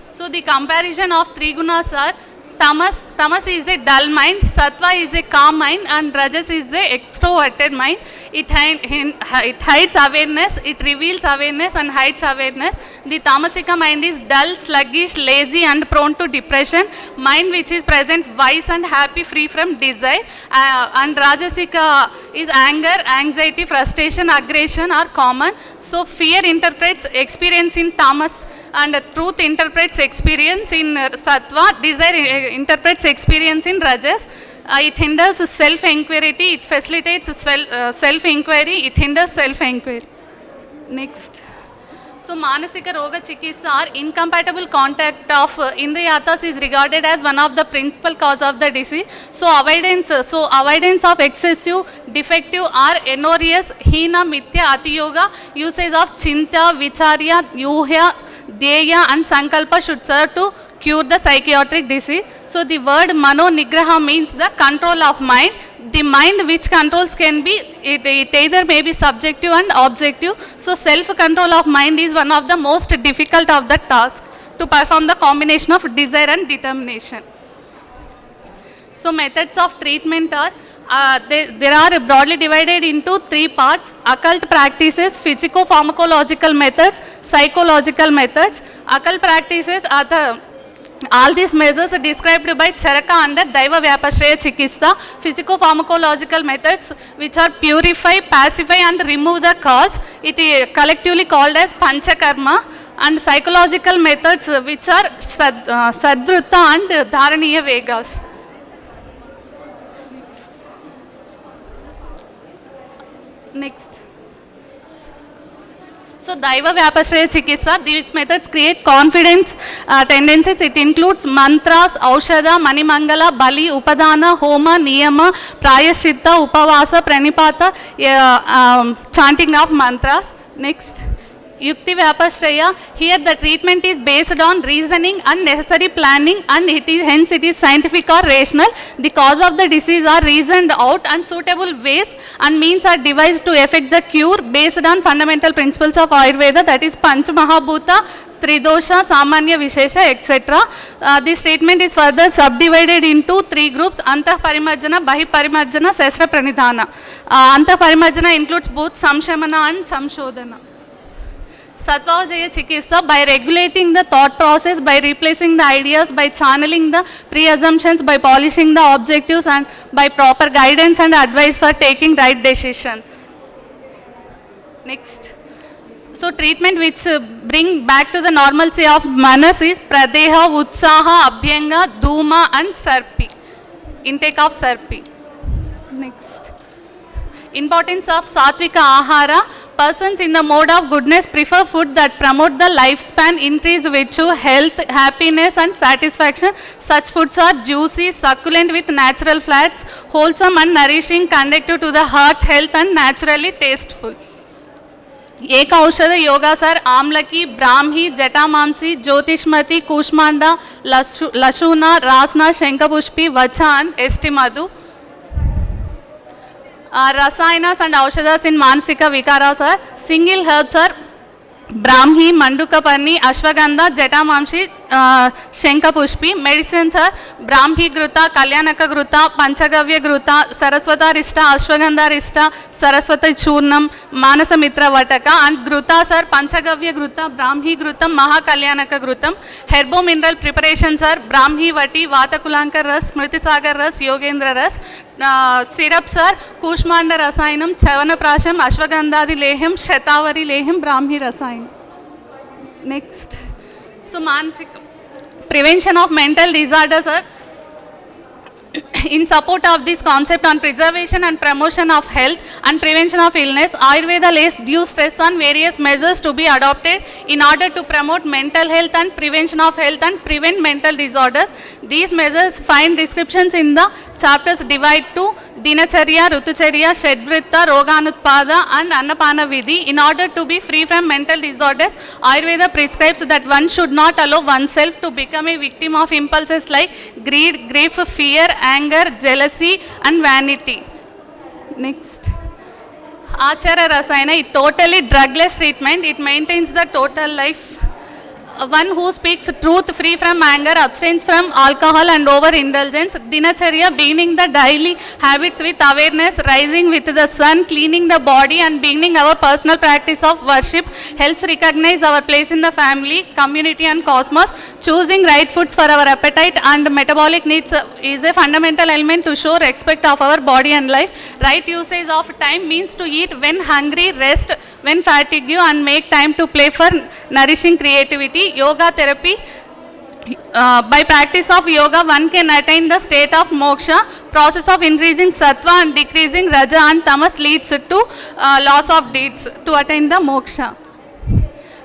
So the comparison of three gunas are Tamas is a dull mind, Sattva is a calm mind, and Rajas is the extroverted mind. It hides awareness, it reveals awareness and hides awareness. The Tamasika mind is dull, sluggish, lazy and prone to depression. Mind which is present, wise and happy, free from desire. And Rajasika is anger, anxiety, frustration, aggression are common. So fear interprets experience in Tamas, and truth interprets experience in Sattva. Desire interprets experience in Rajas. It hinders self-inquiry, it facilitates self-inquiry, it hinders self-inquiry. Next. So Manasika Roga Chikitsa or incompatible contact of Indriyatas is regarded as one of the principal cause of the disease. So avoidance of excessive, defective or erroneous, hina, mithya, atiyoga, usage of chinta, vicharya, yuhya, dheya and sankalpa should serve to cure the psychiatric disease. So the word mano nigraha means the control of mind. The mind which controls can be, it either may be subjective and objective. So self-control of mind is one of the most difficult of the tasks to perform the combination of desire and determination. So methods of treatment are, there are broadly divided into three parts: occult practices, physico-pharmacological methods, psychological methods. Occult practices are all these measures are described by Charaka under Daiva Vyapashraya Chikitsa. Physico-pharmacological methods which are purify, pacify and remove the cause. It is collectively called as Panchakarma. And psychological methods which are Sadvrutta and Dharaniya Vegas. Next. So, Daiva Vyapashraya Chikitsa, these methods create confidence tendencies. It includes mantras, Aushada, Manimangala, Bali, Upadana, Homa, Niyama, Prayashitta, Upavasa, Pranipata, chanting of mantras. Next. Yukti Vyapashraya, here the treatment is based on reasoning and necessary planning, and hence it is scientific or rational. The cause of the disease are reasoned out and suitable ways and means are devised to effect the cure based on fundamental principles of Ayurveda, that is Panch Mahabhuta, Tridosha, Samanya, Vishesha, etc. This treatment is further subdivided into 3 groups: Antah Parimarjana, Bahi Parimarjana, Sestra Pranidhana. Antah Parimarjana includes both Samshamana and Samshodhana. Sattva Jaya Chikitsa, by regulating the thought process, by replacing the ideas, by channeling the pre-assumptions, by polishing the objectives, and by proper guidance and advice for taking right decisions. Next. So treatment which bring back to the normalcy of manas is Pradeha, Utsaha, Abhyanga, Dhuma and Sarpi. Intake of Sarpi. Next. Importance of Satvika Ahara. Persons in the mode of goodness prefer food that promote the lifespan, increase virtue, health, happiness and satisfaction. Such foods are juicy, succulent with natural fats, wholesome and nourishing, conducive to the heart health and naturally tasteful. Eka Aushadha yogas are Amlaki, Brahmi, Jatamamsi, Jyotishmati, Kushmanda, Lashuna, Rasna, Shankapushpi, Vacha and Estimadu. Rasayanas and Aushadas in Mansika Vikaras are single herbs are Brahmi, Mandukaparni, Ashwagandha, Jatamamshi, Shankapushpi. Medicines are Brahmi Gruta, Kalyanaka Gruta, Panchagavya Gruta, Saraswata Rishta, Ashwagandha Rishta, Saraswata Churnam, Manasa Mitra Vataka, and Grutas are Panchagavya Gruta, Brahmi Grutam, Mahakalyanaka Grutam. Herbo mineral preparations are Brahmi Vati, Vatakulanka Ras, Smritisagar Ras, Yogendra Ras. Syrups are Kushmanda Rasayanam, Chavana Prasham, Ashwagandhadi Leham, Shetavari Leham, Brahmi Rasayanam. Next. So, prevention of mental disorders are in support of this concept on preservation and promotion of health and prevention of illness. Ayurveda lays due stress on various measures to be adopted in order to promote mental health and prevention of health and prevent mental disorders. These measures find descriptions in the chapters divide to Dinacharya, Rutucharya, Shedvritta, Roganutpada and Annapana Vidhi. In order to be free from mental disorders, Ayurveda prescribes that one should not allow oneself to become a victim of impulses like greed, grief, fear, anger, jealousy and vanity. Next. Achara Rasayana, it totally drugless treatment. It maintains the total life. One who speaks truth free from anger, abstains from alcohol and overindulgence. Dinacharya, beginning the daily habits with awareness, rising with the sun, cleaning the body and beginning our personal practice of worship helps recognize our place in the family, community and cosmos. Choosing right foods for our appetite and metabolic needs is a fundamental element to show respect of our body and life. Right usage of time means to eat when hungry, rest when fatigued and make time to play for nourishing creativity. Yoga therapy. By practice of yoga, one can attain the state of moksha. Process of increasing sattva and decreasing raja and tamas leads to loss of deeds to attain the moksha.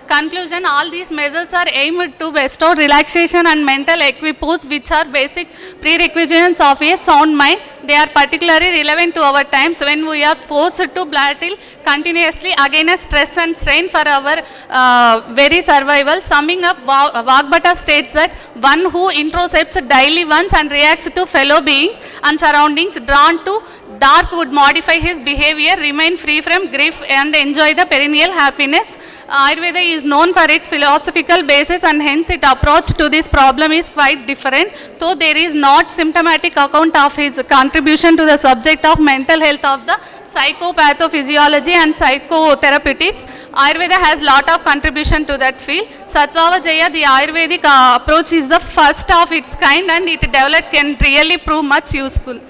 Conclusion, all these measures are aimed to bestow relaxation and mental equipoise, which are basic prerequisites of a sound mind. They are particularly relevant to our times when we are forced to battle continuously against stress and strain for our very survival. Summing up, Vagbhata states that one who introspects daily once and reacts to fellow beings and surroundings drawn to dark would modify his behavior, remain free from grief and enjoy the perennial happiness. Ayurveda is known for its philosophical basis and hence its approach to this problem is quite different. Though there is not symptomatic account of his contribution to the subject of mental health of the psychopathophysiology and psychotherapeutics, Ayurveda has lot of contribution to that field. Sattva Jaya, the Ayurvedic approach is the first of its kind and it developed can really prove much useful.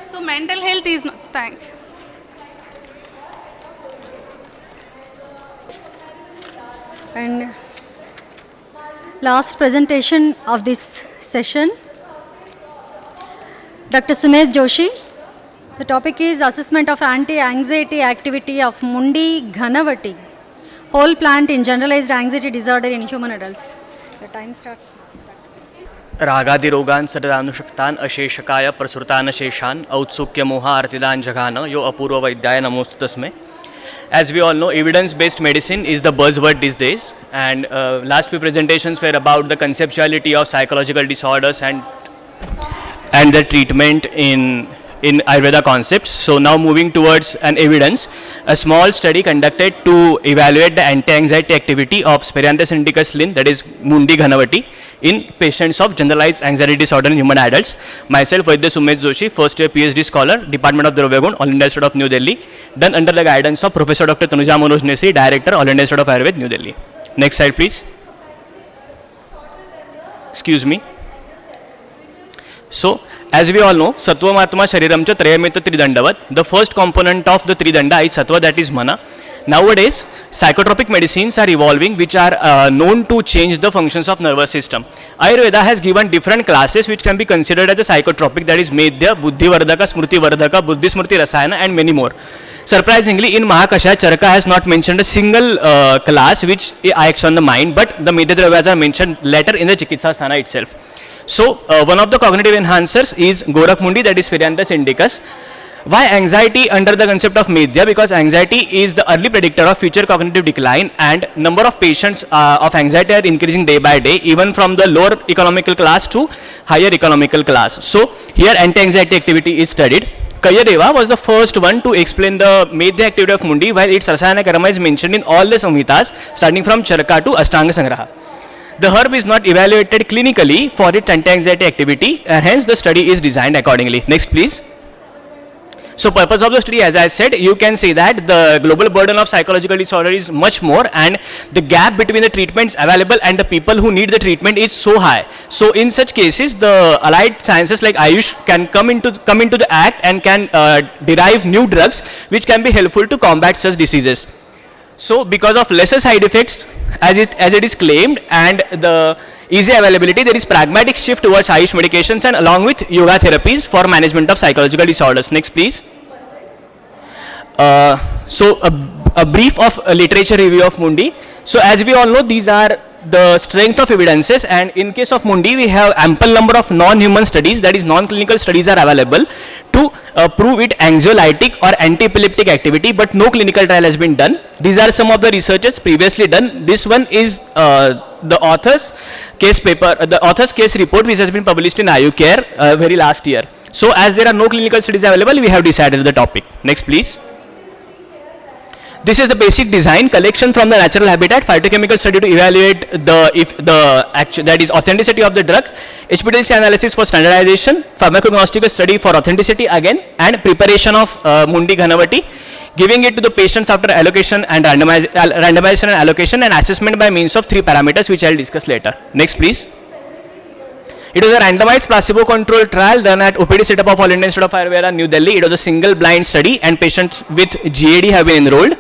So mental health is not, thank you. And last presentation of this session, Dr. Sumedh Joshi. The topic is assessment of anti-anxiety activity of Mundi Ghanavati whole plant in generalized anxiety disorder in human adults. The time starts. रागादिरोगान् सततानुशक्तान् अशेषकाय प्रसृतान् शेषान् औत्सुक्यमोहार्तिदान् जघान यो अपूर्ववैद्याय नमोस्तु तस्मै. As we all know, evidence-based medicine is the buzzword these days, and last few presentations were about the conceptuality of psychological disorders and the treatment in Ayurveda concepts. So now moving towards an evidence, a small study conducted to evaluate the anti-anxiety activity of Spirianthus indicus lin, that is Mundi Ghanavati, in patients of generalized anxiety disorder in human adults. Myself, Vaidya Sumesh Joshi, first year PhD scholar, Department of Dravyagun, All India Institute of New Delhi, done under the guidance of Professor Dr. Tanuja Manoj Nesri, Director, All India Institute of Ayurveda, New Delhi. Next slide, please. Excuse me. So, as we all know, Sattva Matma Shariram Cha Trayamita Tridandavat. The first component of the Tridanda is Sattva, that is Mana. Nowadays, psychotropic medicines are evolving which are known to change the functions of nervous system. Ayurveda has given different classes which can be considered as a psychotropic, that is Medhya, Buddhi Vardhaka, Smriti Vardhaka, Buddhi Smrti Rasayana and many more. Surprisingly, in Mahakasha, Charaka has not mentioned a single class which acts on the mind, but the Medhya Dravyas are mentioned later in the Chikitsa Sthana itself. So, one of the cognitive enhancers is Gorakmundi, that is Spirianthus indicus. Why anxiety under the concept of Medhya? Because anxiety is the early predictor of future cognitive decline, and number of patients of anxiety are increasing day by day, even from the lower economical class to higher economical class. So, here anti-anxiety activity is studied. Kayadeva was the first one to explain the Medhya activity of Mundi, while its Rasayana Karma is mentioned in all the Samhitas, starting from Charaka to Ashtanga Sangraha. The herb is not evaluated clinically for its anti-anxiety activity, and hence the study is designed accordingly. Next, please. So, purpose of the study, as I said, you can say that the global burden of psychological disorder is much more, and the gap between the treatments available and the people who need the treatment is so high. So, in such cases, the allied sciences like Ayush can come into the act and can derive new drugs which can be helpful to combat such diseases. So, because of lesser side effects, as it is claimed, and the easy availability, there is pragmatic shift towards Ayush medications and along with yoga therapies for management of psychological disorders. Next, please. So, a brief of a literature review of Mundi. So, as we all know, these are the strength of evidences, and in case of Mundi, we have ample number of non-human studies, that is non-clinical studies are available to prove it anxiolytic or anti-epileptic activity, but no clinical trial has been done. These are some of the researches previously done. This one is the author's case paper, the author's case report which has been published in IUCare very last year. So, as there are no clinical studies available, we have decided the topic. Next, please. This is the basic design collection from the natural habitat, phytochemical study to evaluate that is authenticity of the drug, HPLC analysis for standardization, pharmacognostic study for authenticity again, and preparation of Mundi Ghanavati, giving it to the patients after allocation and randomization and allocation, and assessment by means of 3 parameters which I will discuss later. Next, please. It was a randomized placebo-controlled trial done at OPD setup of All India Institute of Ayurveda, New Delhi. It was a single-blind study, and patients with GAD have been enrolled.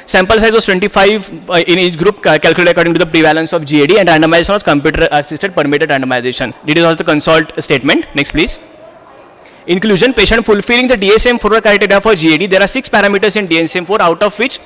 Sample size was 25 in each group, calculated according to the prevalence of GAD, and randomization was computer-assisted permitted randomization. It is also the consult statement. Next, please. Inclusion: patient fulfilling the DSM-4 criteria for GAD. There are 6 parameters in DSM-4, out of which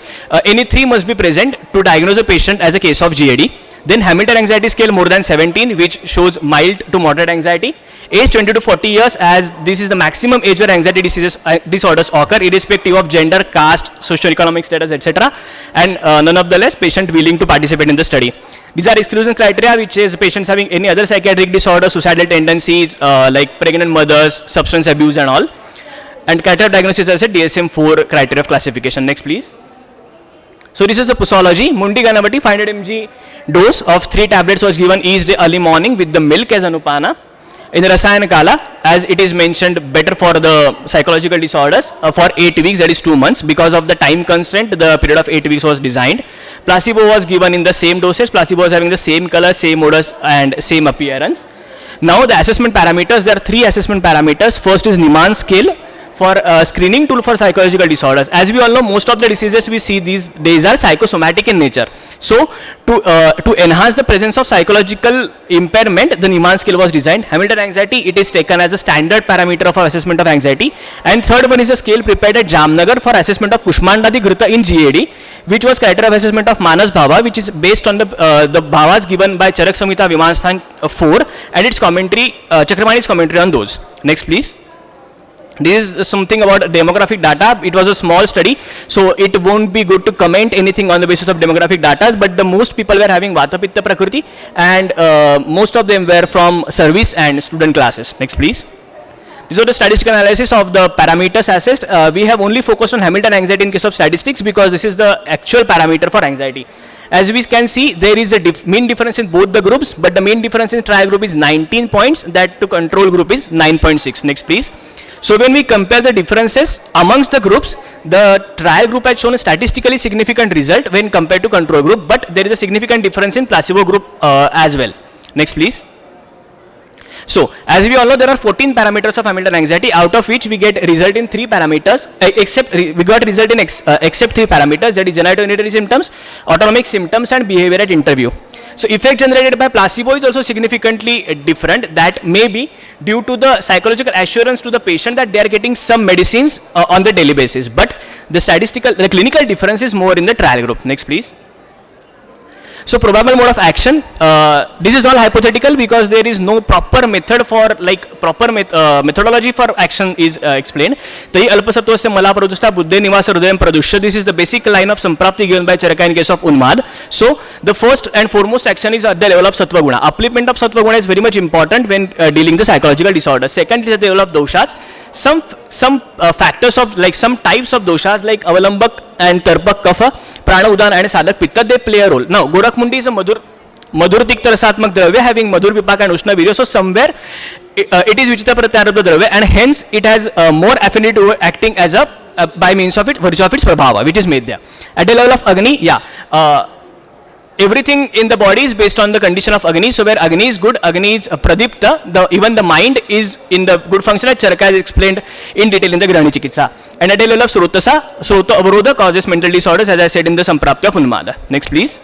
any 3 must be present to diagnose a patient as a case of GAD. Then Hamilton Anxiety Scale more than 17, which shows mild to moderate anxiety. Age 20 to 40 years, as this is the maximum age where anxiety disorders occur, irrespective of gender, caste, socio-economic status, etc. And nonetheless, patient willing to participate in the study. These are exclusion criteria, which is patients having any other psychiatric disorder, suicidal tendencies, like pregnant mothers, substance abuse and all. And criteria of diagnosis, as I said, DSM-4 criteria of classification. Next, please. So this is the posology. Mundi Ghanavati, 500 mg dose of 3 tablets was given each day early morning with the milk as anupana. In the Rasayana Kala, as it is mentioned, better for the psychological disorders for 8 weeks, that is 2 months. Because of the time constraint, the period of 8 weeks was designed. Placebo was given in the same dosage. Placebo was having the same color, same odors and same appearance. Now the assessment parameters, there are 3 assessment parameters. First is Niemann scale for screening tool for psychological disorders. As we all know, most of the diseases we see these days are psychosomatic in nature. So, to enhance the presence of psychological impairment, the Niemann scale was designed. Hamilton anxiety, it is taken as a standard parameter of assessment of anxiety. And third one is a scale prepared at Jamnagar for assessment of Kushmandadi Ghrita in GAD, which was criteria of assessment of Manas Bhava, which is based on the Bhavas given by Charak Samhita Vimansthan 4 and its commentary, Chakramani's commentary on those. Next, please. This is something about demographic data. It was a small study, so it won't be good to comment anything on the basis of demographic data, but the most people were having Vata Pitta Prakriti, and most of them were from service and student classes. Next, please. These are the statistical analysis of the parameters assessed. We have only focused on Hamilton anxiety in case of statistics because this is the actual parameter for anxiety. As we can see, there is a mean difference in both the groups, but the mean difference in trial group is 19 points, that to control group is 9.6. Next, please. So when we compare the differences amongst the groups, the trial group has shown a statistically significant result when compared to control group, but there is a significant difference in placebo group as well. Next, please. So, as we all know, there are 14 parameters of Hamilton anxiety, out of which we get result in 3 parameters, we got result in except 3 parameters, that is genitouratory symptoms, autonomic symptoms and behavior at interview. So, effect generated by placebo is also significantly different. That may be due to the psychological assurance to the patient that they are getting some medicines on the daily basis, but the clinical difference is more in the trial group. Next, please. So probable mode of action, this is all hypothetical because there is no proper method for methodology for action is explained. Tahi alpasattvasya mala pradushta buddhe nivasa hridayam pradushya. This is the basic line of samprapti given by Charaka in case of Unmad. So the first and foremost action is at the level of sattva guna. Upliftment of sattva guna is very much important when dealing the psychological disorder. Second is at the level of doshas. Some factors of some types of doshas like avalambak and tarpak kapha, prana udan and sadhak pitta, they play a role. Now Gorak Mundi is a madur tikta rasatmak dravya having madhur vipak and ushna virya, so somewhere it is vichita pratyarabdha dravya and hence it has more affinity to acting as a by means of virtue of its prabhava, which is made there. At the level of Agni, everything in the body is based on the condition of Agni. So where Agni is good, Agni is pradipta, even the mind is in the good function, as Charaka has explained in detail in the Grihani Chikitsa. And at the level of Srotasa, Srota Avarodha causes mental disorders, as I said in the Samprapti of Unmada. Next, please.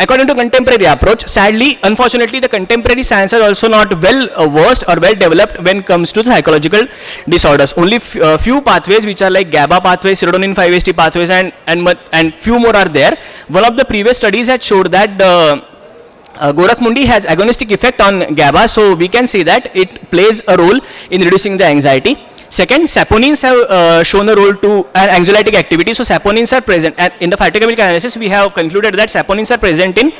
According to contemporary approach, sadly, unfortunately, the contemporary science is also not well versed or well developed when it comes to psychological disorders. Only few pathways which are like GABA pathways, serotonin 5-HT pathways and few more are there. One of the previous studies had showed that the Gorak Mundi has agonistic effect on GABA, so we can say that it plays a role in reducing the anxiety. Second, saponins have shown a role to anxiolytic activity. So saponins are present, and in the phytochemical analysis we have concluded that saponins are present in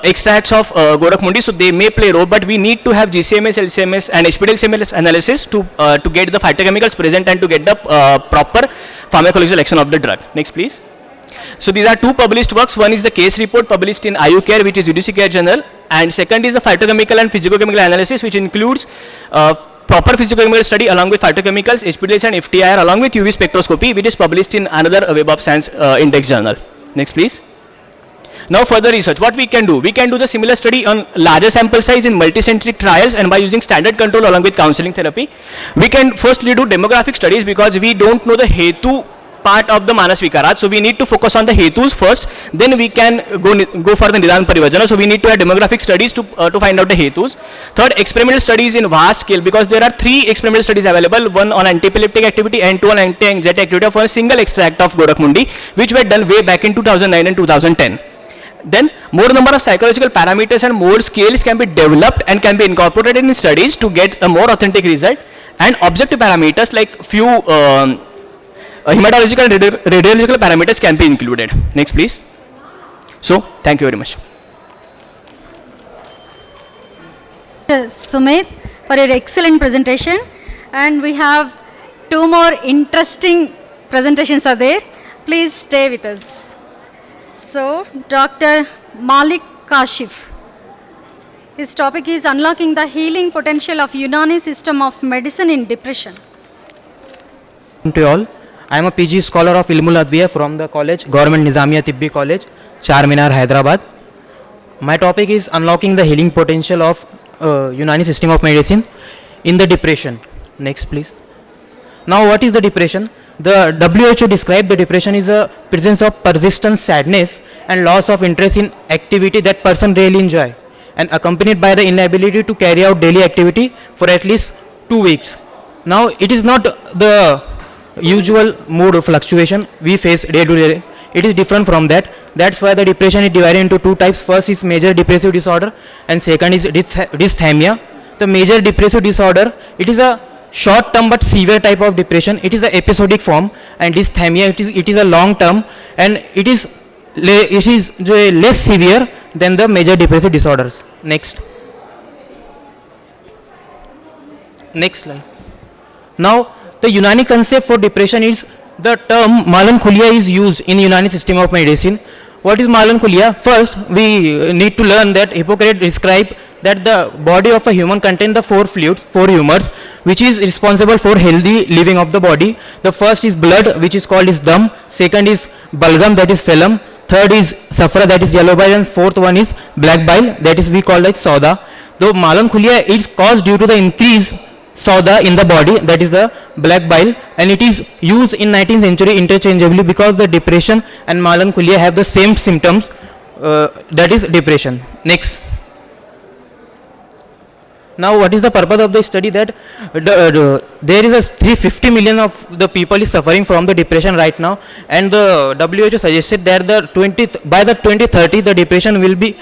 extracts of Gorak Mundi, so they may play a role, but we need to have GCMS, LCMS and HPD-LCMS analysis to get the phytochemicals present and to get the proper pharmacological action of the drug. Next, please. So these are 2 published works. One is the case report published in IU Care, which is UGC Care Journal, and second is the phytochemical and physicochemical analysis, which includes proper physicochemical study along with phytochemicals, HPDs and FTIR along with UV spectroscopy, which is published in another Web of Science Index journal. Next, please. Now further research, what we can do the similar study on larger sample size in multicentric trials and by using standard control along with counseling therapy. We can firstly do demographic studies because we don't know the Hetu part of the Manas Vikarat, so we need to focus on the Hetus first, then we can go for the Nidan Parivajana. So we need to have demographic studies to find out the Hetus. Third, experimental studies in vast scale, because there are 3 experimental studies available, one on anti-epileptic activity and 2 on anti-anxiety activity of a single extract of Gorak Mundi, which were done way back in 2009 and 2010. Then more number of psychological parameters and more scales can be developed and can be incorporated in studies to get a more authentic result, and objective parameters like few hematological and radiological parameters can be included. Next, please. So, thank you very much. Sumit, for your excellent presentation, and we have 2 more interesting presentations are there. Please stay with us. So, Dr. Malik Kashif. His topic is unlocking the healing potential of Unani system of medicine in depression. To you all, I am a PG scholar of Ilmul Adviya from the college, Government Nizamiya Tibbi College, Charminar, Hyderabad. My topic is unlocking the healing potential of Unani system of medicine in the depression. Next, please. Now, what is the depression? The WHO described the depression is a presence of persistent sadness and loss of interest in activity that person really enjoy, and accompanied by the inability to carry out daily activity for at least 2 weeks. Now, it is not the usual mood fluctuation we face day to day it is different from that. That's why the depression is divided into two types. First is major depressive disorder and second is dysthymia. The major depressive disorder, it is a short term but severe type of depression. It is a episodic form, and dysthymia, it is a long term, and it is less severe than the major depressive disorders. Next slide. Now the Unani concept for depression is, the term melancholia is used in Unani system of medicine. What is melancholia? First we need to learn that Hippocrates described that the body of a human contains the four fluids, four humors, which is responsible for healthy living of the body. The first is blood, which is called as dam. Second is balgam, that is phlegm. Third is saffra, that is yellow bile, and fourth one is black bile, that is we call as soda. Though melancholia is caused due to the increase soda in the body, that is the black bile, and it is used in 19th century interchangeably because the depression and melancholia have the same symptoms, that is depression. Next. Now what is the purpose of the study? That there is a 350 million of the people is suffering from the depression right now, and the WHO suggested that by the 2030 the depression will be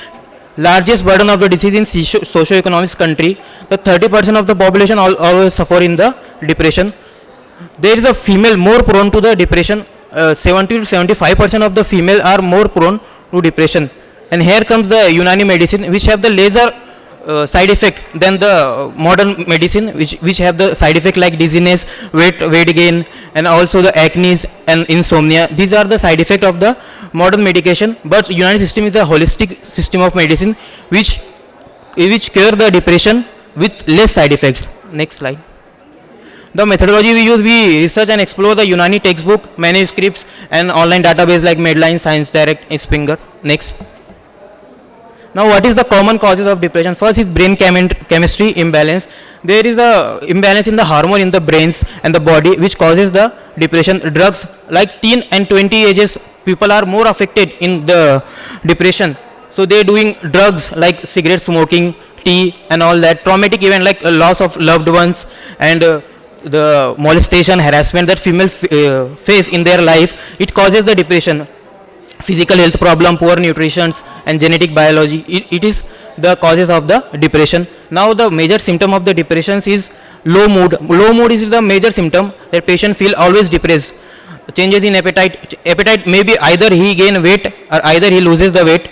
largest burden of the disease in socio-economic country. The 30% of the population always suffer in the depression. There is a female more prone to the depression. 70 to 75% of the female are more prone to depression. And here comes the Unani medicine, which have the lesser side effect than the modern medicine, which have the side effect like dizziness, weight gain, and also the acne and insomnia. These are the side effect of the modern medication. But Unani system is a holistic system of medicine which cure the depression with less side effects. Next slide. The methodology we use, we research and explore the Unani textbook, manuscripts, and online database like Medline, Science Direct, Springer. Next. Now what is the common causes of depression? First is brain chemistry imbalance. There is a imbalance in the hormone in the brains and the body which causes the depression. Drugs, like teen and 20 ages people are more affected in the depression. So they are doing drugs like cigarette smoking, tea and all that. Traumatic event like loss of loved ones and the molestation, harassment that female face in their life, it causes the depression. Physical health problem, poor nutrition and genetic biology, it is the causes of the depression. Now the major symptom of the depression is low mood. Low mood is the major symptom that patient feel always depressed. Changes in appetite may be either he gain weight or either he loses the weight.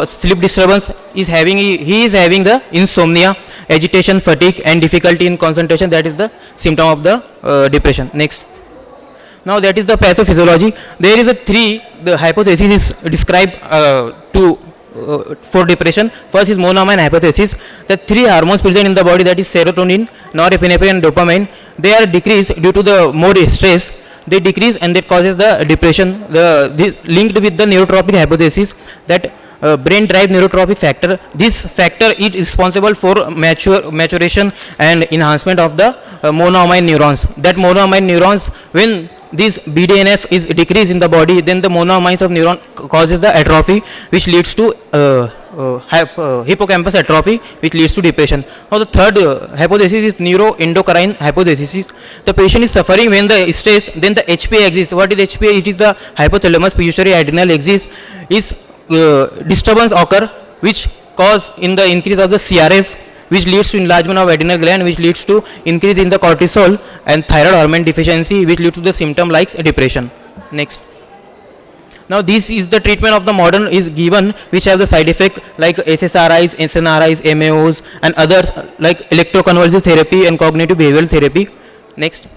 Sleep disturbance is having, he is having the insomnia, agitation, fatigue and difficulty in concentration. That is the symptom of the depression. Next. Now that is the pathophysiology. There is the hypothesis is described for depression. First is monoamine hypothesis. The three hormones present in the body, that is serotonin, norepinephrine and dopamine, they are decreased due to the more stress. They decrease and that causes the depression. This linked with the neurotropic hypothesis, that brain drive neurotropic factor. This factor is responsible for maturation and enhancement of the monoamine neurons. That monoamine neurons, when this BDNF is decreased in the body, then the monoamines of neuron causes the atrophy, which leads to hippocampus atrophy, which leads to depression. Now the third hypothesis is neuroendocrine hypothesis. The patient is suffering when the stress, then the HPA exists. What is HPA? It is the hypothalamus pituitary adrenal axis is disturbance occur, which cause in the increase of the CRF, which leads to enlargement of adrenal gland, which leads to increase in the cortisol and thyroid hormone deficiency, which lead to the symptom like depression. Next. Now this is the treatment of the modern is given, which have the side effect like SSRIs, SNRIs, MAOs and others like electroconvulsive therapy and cognitive behavioral therapy. Next.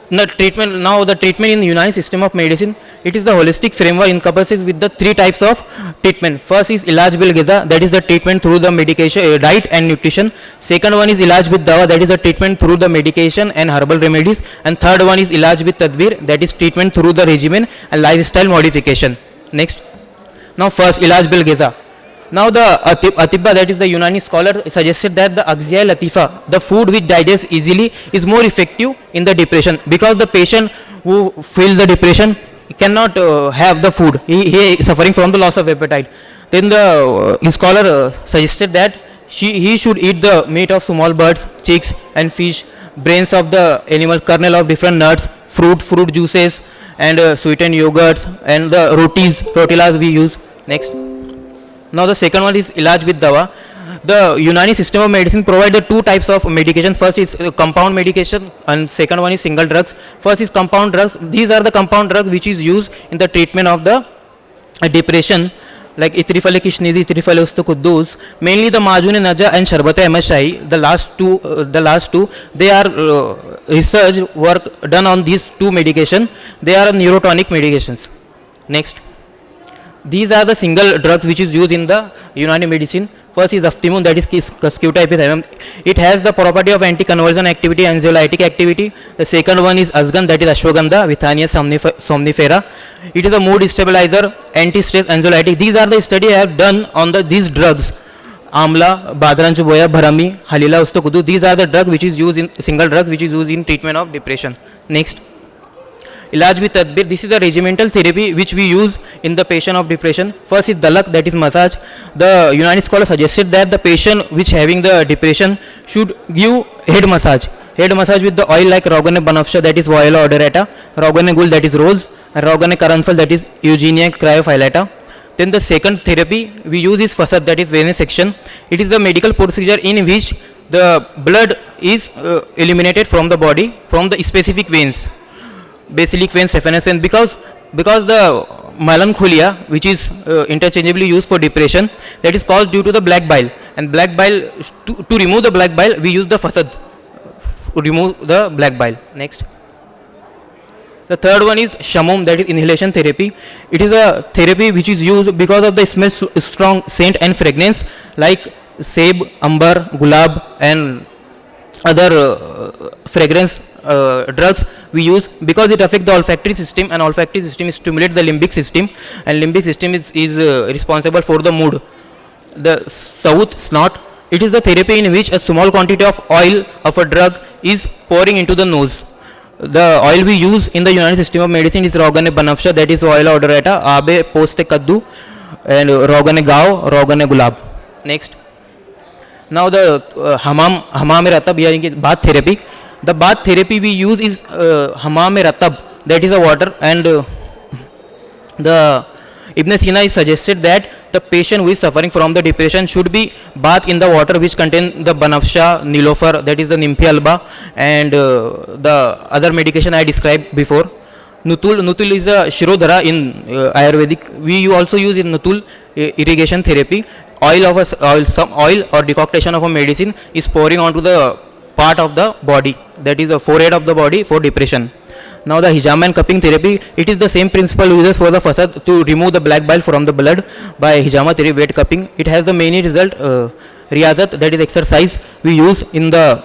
The treatment in Unani system of medicine, it is the holistic framework encompasses with the three types of treatment. First is ilaj bil ghiza, that is the treatment through the medication, diet and nutrition. Second one is ilaj with dawa, that is the treatment through the medication and herbal remedies. And third one is ilaj with tadbir, that is treatment through the regimen and lifestyle modification. Next. Now first ilaj bil ghiza. Now the Atibba, that is the Unani scholar, suggested that the Axia Latifa, the food which digests easily, is more effective in the depression, because the patient who feels the depression cannot have the food. He is suffering from the loss of appetite. Then the scholar suggested that he should eat the meat of small birds, chicks and fish, brains of the animal, kernel of different nuts, fruit juices and sweetened yogurts and the rotilas we use. Next. Now the second one is Ilaj with Dawa. The Unani system of medicine provides the two types of medication. First is compound medication and second one is single drugs. First is compound drugs. These are the compound drugs which is used in the treatment of the depression, like Itrifale Kishnizi, Itrifale Ustukuddus. Mainly the Majune Naja and Sharbata MSI, the last two, they are research work done on these two medication. They are neurotonic medications. Next. These are the single drugs which is used in the Unani medicine. First is Aftimun, that is Cuscuta. It has the property of anti-convulsion activity, anxiolytic activity. The second one is Asgan, that is Ashwagandha, Withania somnifera. It is a mood stabilizer, anti-stress, anxiolytic. These are the study I have done on these drugs. Amla, Badranchu Boya, Bharami, Halila Ustokudu. These are the drug which is used in single drug which is used in treatment of depression. Next. Ilaj with Tadbir, this is the regimental therapy which we use in the patient of depression. First is Dalak, that is massage. The Unani scholar suggested that the patient which having the depression should give head massage. Head massage with the oil like Rogane Banafsha, that is Viola odorata, Rogane Gul, that is rose, and Rogane Karanfal, that is Eugenia cryophyllata. Then the second therapy we use is Fasad, that is venous section. It is the medical procedure in which the blood is eliminated from the body from the specific veins. Basilic vein, saphenous vein, because the melancholia which is interchangeably used for depression, that is caused due to the black bile, and black bile, to remove the black bile we use the fasad to remove the black bile. Next. The third one is Shamum, that is inhalation therapy. It is a therapy which is used because of the smell, strong scent and fragrance like seb, amber, gulab and other fragrance drugs we use, because it affects the olfactory system, and olfactory system stimulates the limbic system, and limbic system is responsible for the mood. The South snot, it is the therapy in which a small quantity of oil of a drug is pouring into the nose. The oil we use in the Unani system of medicine is Rogane Banafsha, that is Viola odorata, Abe Poste Kaddu, and Rogane Gao, Rogane Gulab. Next. Now the Hamam-e-Ratab, bath therapy. The bath therapy we use is Hamam-e-Ratab, that is a water, and the Ibn Sina is suggested that the patient who is suffering from the depression should be bathed in the water which contain the Banafsha, Nilofer, that is the Nymphaea alba, and the other medication I described before. Nutul is a Shirodhara in Ayurvedic. We also use in Nutul irrigation therapy. Some oil or decoction of a medicine is pouring onto the part of the body, that is the forehead of the body for depression. Now the hijama and cupping therapy, it is the same principle uses for the fasad to remove the black bile from the blood by hijama therapy, weight cupping. It has the main result riyazat, that is exercise we use in the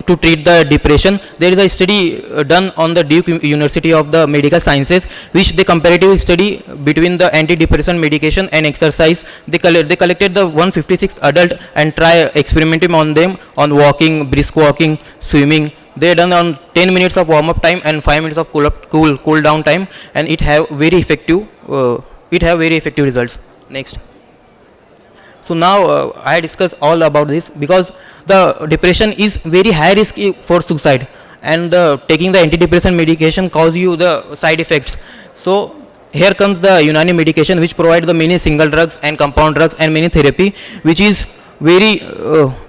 to treat the depression. There is a study done on the Duke University of the Medical Sciences, which they comparative study between the antidepressant medication and exercise. They collected the 156 adult and try experimenting on them on walking, brisk walking, swimming. They done on 10 minutes of warm up time and 5 minutes of cool down time, and it have very effective results. Next. So now I discuss all about this because the depression is very high risk for suicide, and taking the antidepressant medication cause you the side effects. So here comes the Unani medication, which provides the many single drugs and compound drugs and many therapy, which is very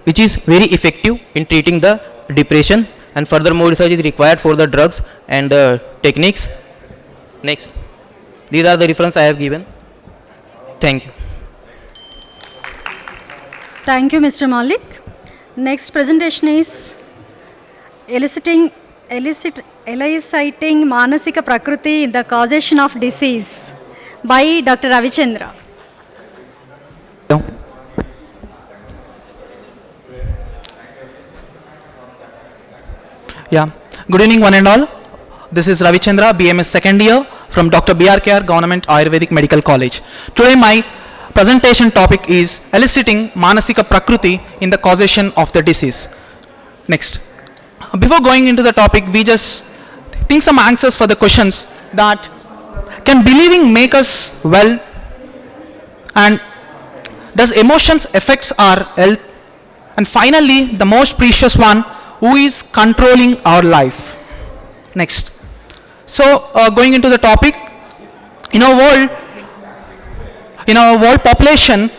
effective in treating the depression, and further more research is required for the drugs and techniques. Next. These are the reference I have given. Thank you. Thank you, Mr. Malik. Next presentation is eliciting Manasika Prakriti in the causation of disease by Dr. Ravichandra. Yeah. Good evening, one and all. This is Ravichandra, BMS second year from Dr. BRKR Government Ayurvedic Medical College. Today my presentation topic is eliciting Manasika Prakriti in the causation of the disease. Next. Before going into the topic, we just think some answers for the questions that can believing make us well, and does emotions affect our health, and finally the most precious one, who is controlling our life. Next. So, going into the topic, in our world population,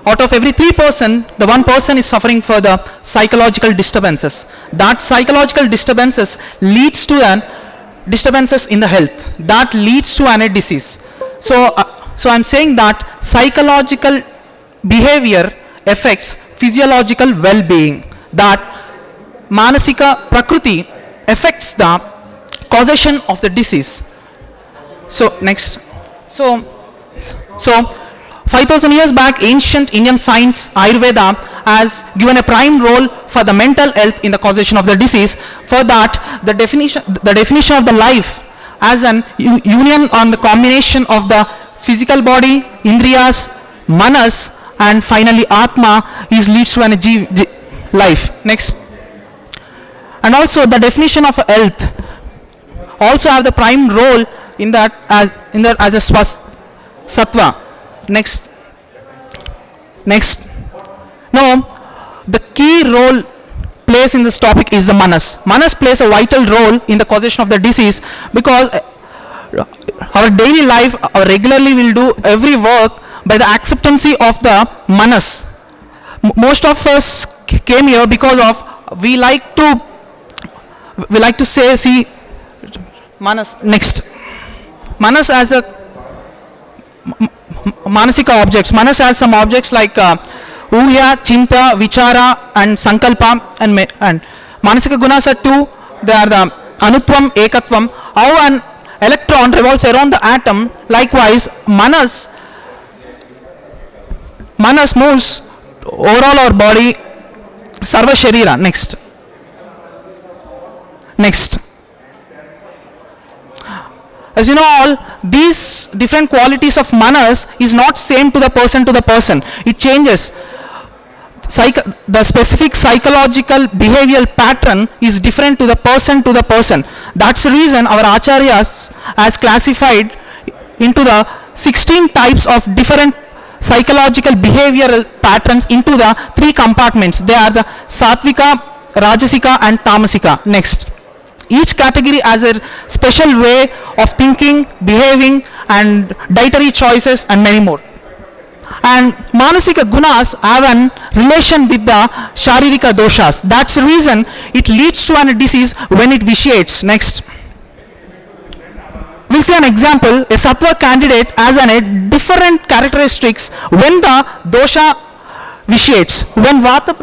out of every 3%, the 1% is suffering for the psychological disturbances. That psychological disturbances leads to an disturbances in the health. That leads to an disease. So I'm saying that psychological behavior affects physiological well-being. That manasika prakriti affects the causation of the disease. So next. So 5,000 years back, ancient Indian science, Ayurveda, has given a prime role for the mental health in the causation of the disease. For that, the definition of the life as an union on the combination of the physical body, indriyas, manas, and finally Atma is leads to an life. Next. And also the definition of health also have the prime role in that as a sattva. Next. Now, the key role plays in this topic is the manas. Manas plays a vital role in the causation of the disease because our daily life regularly will do every work by the acceptance of the manas. Most of us came here because of we like to see manas. Next. Manas as a manasika objects. Manas has some objects like Uhya, Chinta, Vichara and Sankalpa and manasika gunas are two. They are the Anutvam, Ekatvam. How an electron revolves around the atom, likewise manas moves overall our body, Sarva Sharira. Next. As you know all, these different qualities of manas is not same to the person. It changes. The specific psychological behavioral pattern is different to the person. That's the reason our acharyas has classified into the 16 types of different psychological behavioral patterns into the 3 compartments. They are the Sattvika, Rajasika and Tamasika. Next. Each category has a special way of thinking, behaving and dietary choices and many more. And manasika gunas have a relation with the sharirika doshas. That's the reason it leads to a disease when it vitiates. Next. We'll see an example. A sattva candidate has a different characteristics when the dosha vitiates. When vata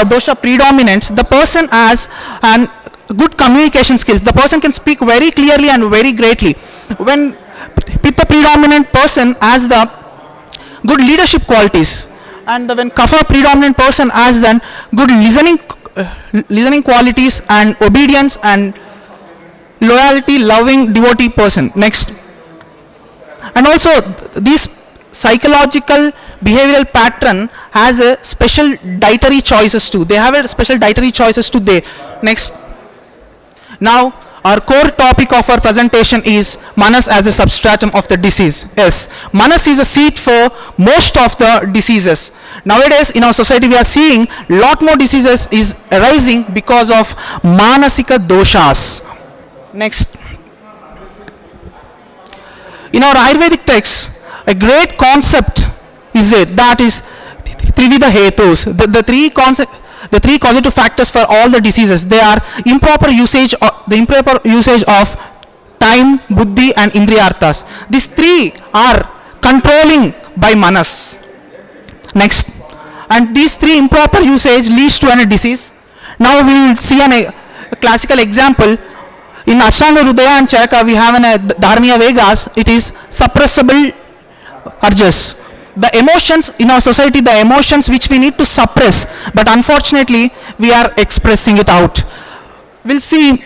dosha predominates, the person has an good communication skills. The person can speak very clearly and very greatly. When pitta predominant person has the good leadership qualities, and when kapha predominant person has then good listening qualities and obedience and loyalty, loving devotee person. Next. And also this psychological behavioral pattern has a special dietary choices too. They have a special dietary choices too. Next. Now our core topic of our presentation is manas as a substratum of the disease. Yes, manas is a seat for most of the diseases. Nowadays in our society we are seeing lot more diseases is arising because of manasika doshas. Next. In our Ayurvedic text, a great concept is it, that is Trivida Hetus. The 3 causative factors for all the diseases. They are improper usage of time, buddhi and indriyarthas. These 3 are controlling by manas. Next. And these 3 improper usage leads to a disease. Now we will see a classical example. In Ashtanga Hridaya and Charaka we have Dharmiya Vegas. It is suppressible urges. The emotions in our society, the emotions which we need to suppress, but unfortunately we are expressing it out. We'll see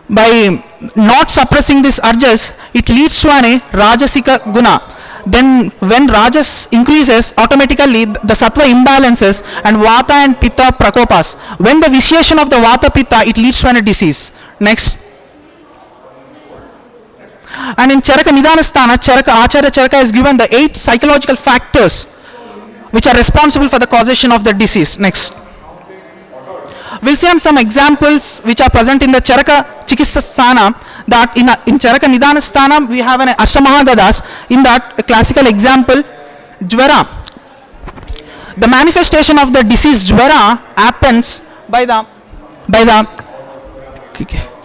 by not suppressing these urges, it leads to a Rajasika guna. Then when Rajas increases, automatically the Sattva imbalances and Vata and Pitta prakopas. When the vitiation of the Vata Pitta, it leads to a disease. Next. And in Charaka Nidhanasthana, Acharya Charaka is given the 8 psychological factors which are responsible for the causation of the disease. Next. We'll see on some examples which are present in the Charaka Chikitsasthana. that in Charaka Nidana Sthanam we have an Astamahagadas. In that a classical example, Jvara. The manifestation of the disease Jvara happens by the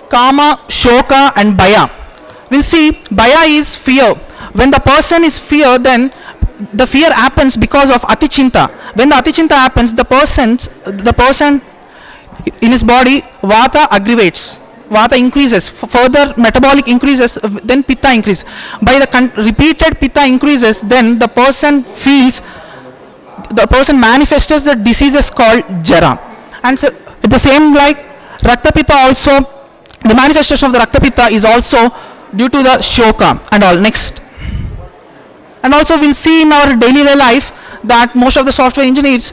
Kama, Shoka and Bhaya. We'll see Bhaya is fear. When the person is fear, then the fear happens because of Atichinta. When the Atichinta happens, the person in his body, Vata aggravates. Vata increases, further metabolic increases, then Pitta increases. By the repeated Pitta increases, then the person manifests the diseases called Jara. And so, the same like Rakta Pitta also, the manifestation of the Rakta Pitta is also due to the Shoka and all. Next. And also we'll see in our daily life that most of the software engineers,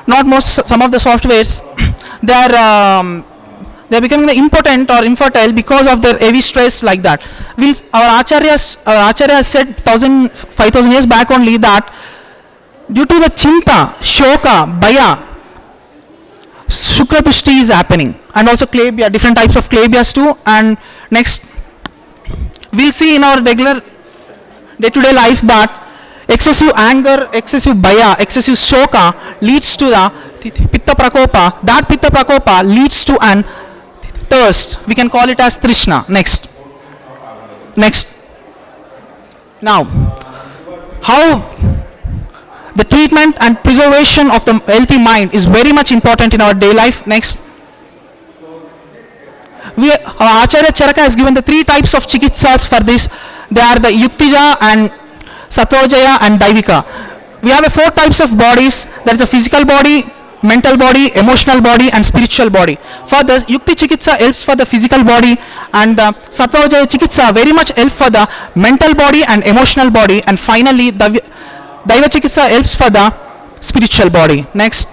some of the softwares, they're becoming impotent or infertile because of their heavy stress like that. Our Acharya said 5,000 years back only that due to the Chinta, Shoka, Bhaya, Shukratushti is happening, and also klebya, different types of klebyas too. And next, we'll see in our regular day-to-day life that excessive anger, excessive Bhaya, excessive Shoka leads to the Pitta Prakopa. That Pitta Prakopa leads to an thirst. We can call it as Trishna. Next. Now, how the treatment and preservation of the healthy mind is very much important in our day life. Next. Our Acharya Charaka has given the 3 types of chikitsas for this. They are the Yuktija and Satvajaya and Daivika. We have 4 types of bodies. There is a physical body, mental body, emotional body and spiritual body. For this, Yukti Chikitsa helps for the physical body, and the Satvajaya Chikitsa very much helps for the mental body and emotional body, and finally the Daiva Chikitsa helps for the spiritual body. Next.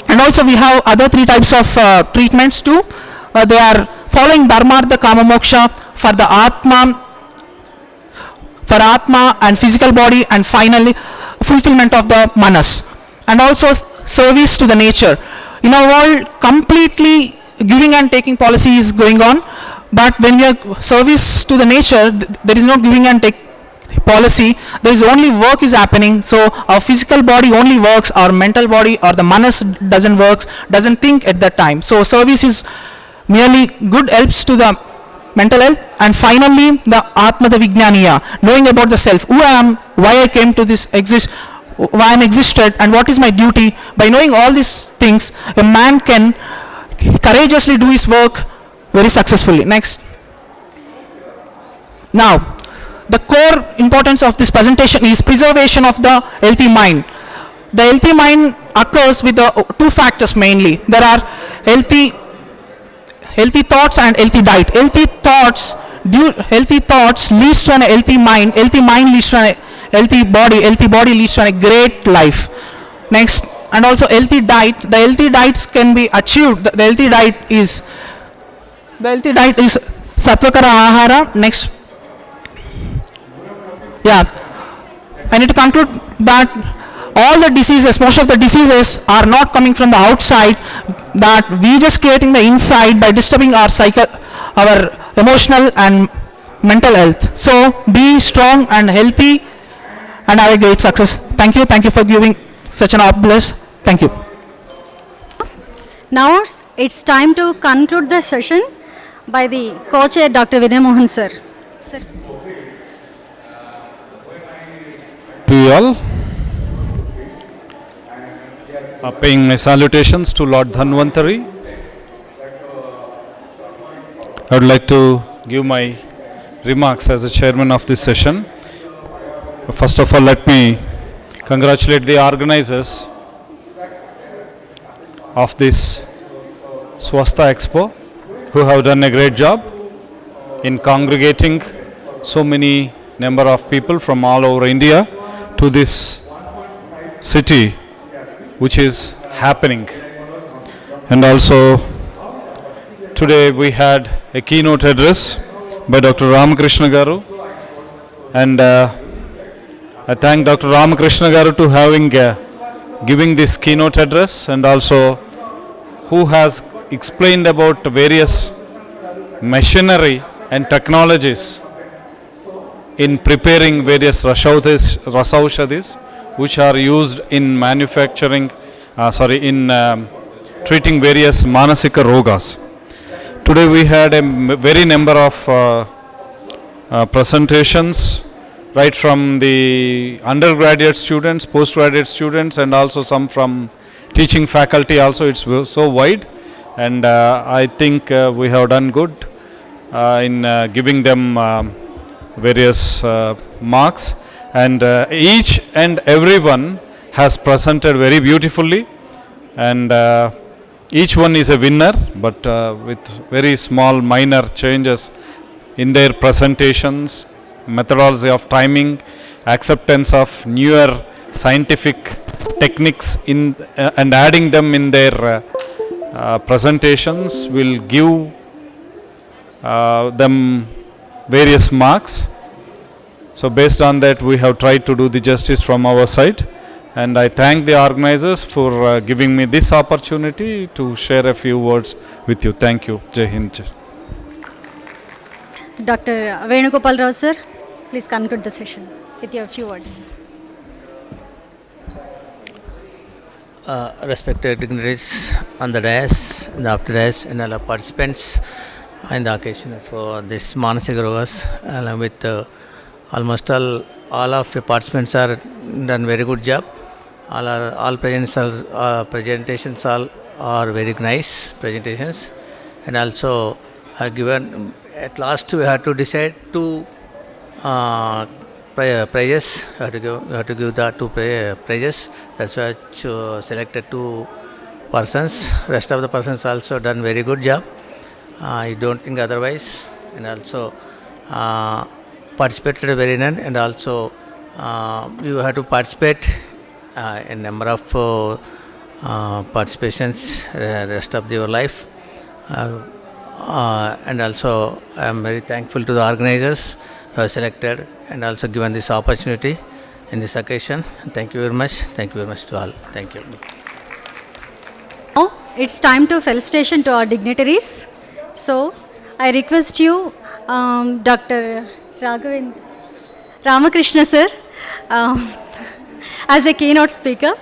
And also we have other 3 types of treatments too. They are following Dharmartha Kama Moksha for the Atma and physical body, and finally fulfillment of the Manas. And also service to the nature. In our world, completely giving and taking policy is going on, but when we are service to the nature, there is no giving and take policy, there is only work is happening. So our physical body only works, our mental body or the Manas doesn't think at that time. So service is merely good helps to the mental health. And finally the Atma, the Vijnaniya, knowing about the self, who I am, why I came to this why I am existed, and what is my duty. By knowing all these things, a man can courageously do his work very successfully. Next. Now, the core importance of this presentation is preservation of the healthy mind. The healthy mind occurs with the 2 factors mainly. There are healthy thoughts and healthy diet. Healthy thoughts leads to a healthy mind leads to a healthy body leads to a great life. Next. And also healthy diet. The healthy diets can be achieved. The healthy diet is Sattvakara Ahara. Next. Yeah, I need to conclude that all the diseases, most of the diseases are not coming from the outside, that we just creating the inside by disturbing our emotional and mental health. So be strong and healthy and have a great success. Thank you for giving such an bless. Thank you. Now it's time to conclude the session by the co-chair Dr. Vinay Mohan sir. Sir. To you all, paying my salutations to Lord Dhanvantari. I would like to give my remarks as the chairman of this session. First of all, let me congratulate the organizers of this Swasthya Expo, who have done a great job in congregating so many number of people from all over India to this city which is happening. And also today we had a keynote address by Dr. Ramakrishna Garu, and I thank Dr. Ramakrishna Garu to having giving this keynote address, and also who has explained about various machinery and technologies in preparing various rasaushadis which are used in manufacturing, in treating various manasika rogas. Today we had a very number of presentations, right from the undergraduate students, postgraduate students, and also some from teaching faculty also. It's so wide, and I think we have done good in giving them various marks, and each and everyone has presented very beautifully, and each one is a winner, but with very small minor changes in their presentations, methodology of timing, acceptance of newer scientific techniques in and adding them in their presentations will give them various marks. So based on that, we have tried to do the justice from our side, and I thank the organizers for giving me this opportunity to share a few words with you. Thank you. Jai Hind. Dr. Venugopala Rao sir, please conclude the session with your few words. Respected dignitaries on the dais, and the after dais, and all the participants in the occasion of this Manasika Rogas, along with almost all of the participants are done very good job. All presentations are very nice presentations, and also given at last we have to decide two prizes. We have to give the two prizes. That's why selected two persons. Rest of the persons also done very good job. I don't think otherwise, and also participated very well, and also you have to participate in number of participations rest of your life, and also I am very thankful to the organizers who have selected and also given this opportunity in this occasion. Thank you very much. Thank you very much to all. Thank you. Now it's time to felicitation to our dignitaries. So I request you, Dr. Ramakrishna sir, as a keynote speaker.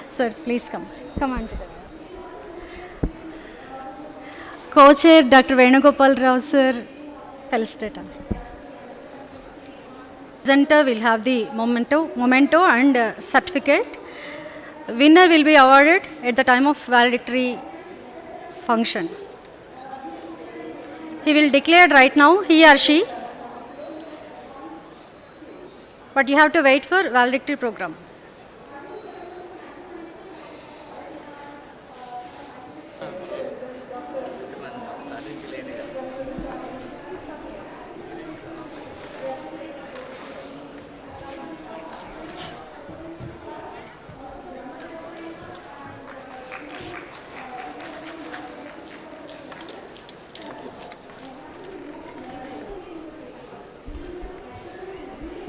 Sir, please come on to the dais. Co-chair Dr. Venugopala Rao sir, felicitate. Presenter will have the memento and certificate. Winner will be awarded at the time of valedictory function. He will declare right now, he or she, but you have to wait for valedictory program.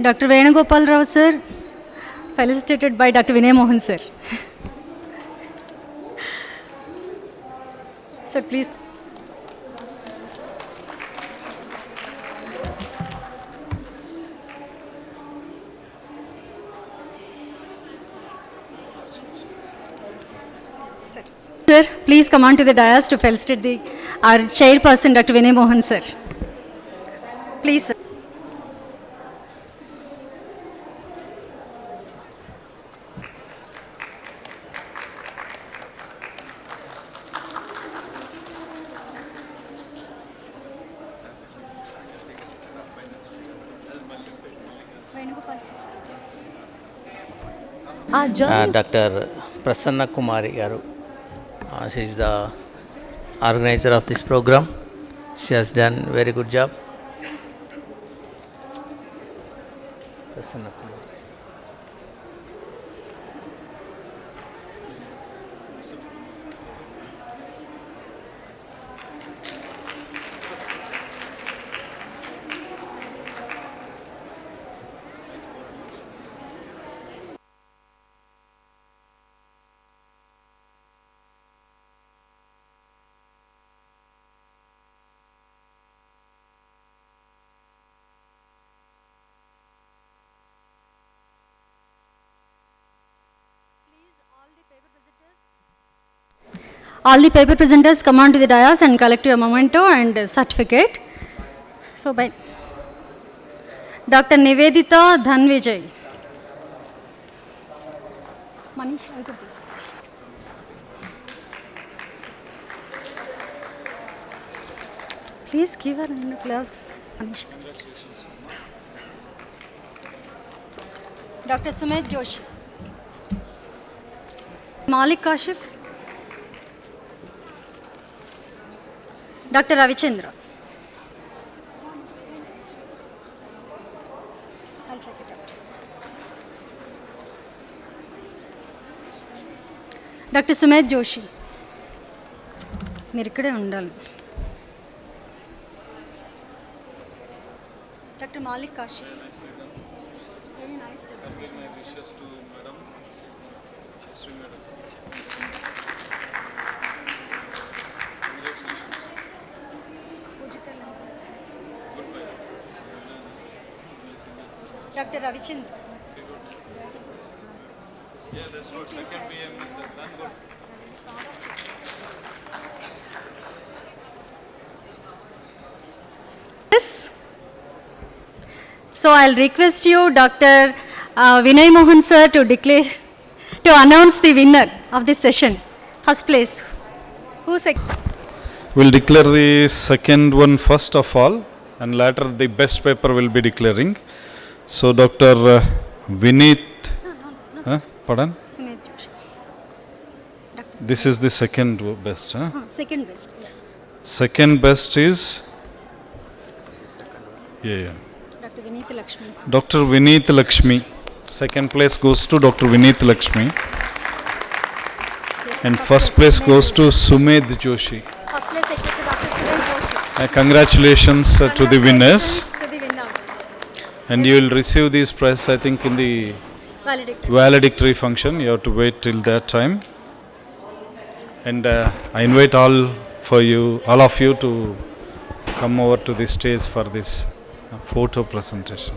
Dr. Venugopala Rao sir, felicitated by Dr. Vinay Mohan sir. Sir, please. Sir, please come on to the dais to felicitate our chairperson, Dr. Vinay Mohan sir. Please, sir. Dr. Prasanna Kumari Garu. She is the organizer of this program. She has done very good job. Prasanna Kumari. All the paper presenters come on to the dais and collect your memento and certificate. So, by Dr. Nivedita Dhanvijay. Manish, I got this. Please give her in the class, Manish. Dr. Sumit Joshi. Malik Kashif. Dr. Ravichandra. I'll check it out. Dr. Sumit Joshi. మీరు ఇక్కడే ఉండాలి. Dr. Malik Kashif. Very nice presentation. Dr. Ravichandra. Yeah, that's what second BMS has done. Good. Yes. So I'll request you, Dr. Vinay Mohan sir, to announce the winner of this session. First place. Who's We'll declare the second one first of all, and later the best paper will be declaring. So Dr. Vineet, pardon? Sumit Joshi. Dr. This is the second best. Huh? Second best, yes. Second best is, yeah. Dr. Vineet Lakshmi. Sir. Dr. Vineet Lakshmi. Second place goes to Dr. Vineet Lakshmi. Yes, And first place goes to Sumit Joshi. First place to Dr. Sumit Joshi. Congratulations to the winners. To the winners. And you will receive these prize, I think, in the Valedictory. valedictory function. You have to wait till that time. And I invite all of you to come over to the stage for this photo presentation.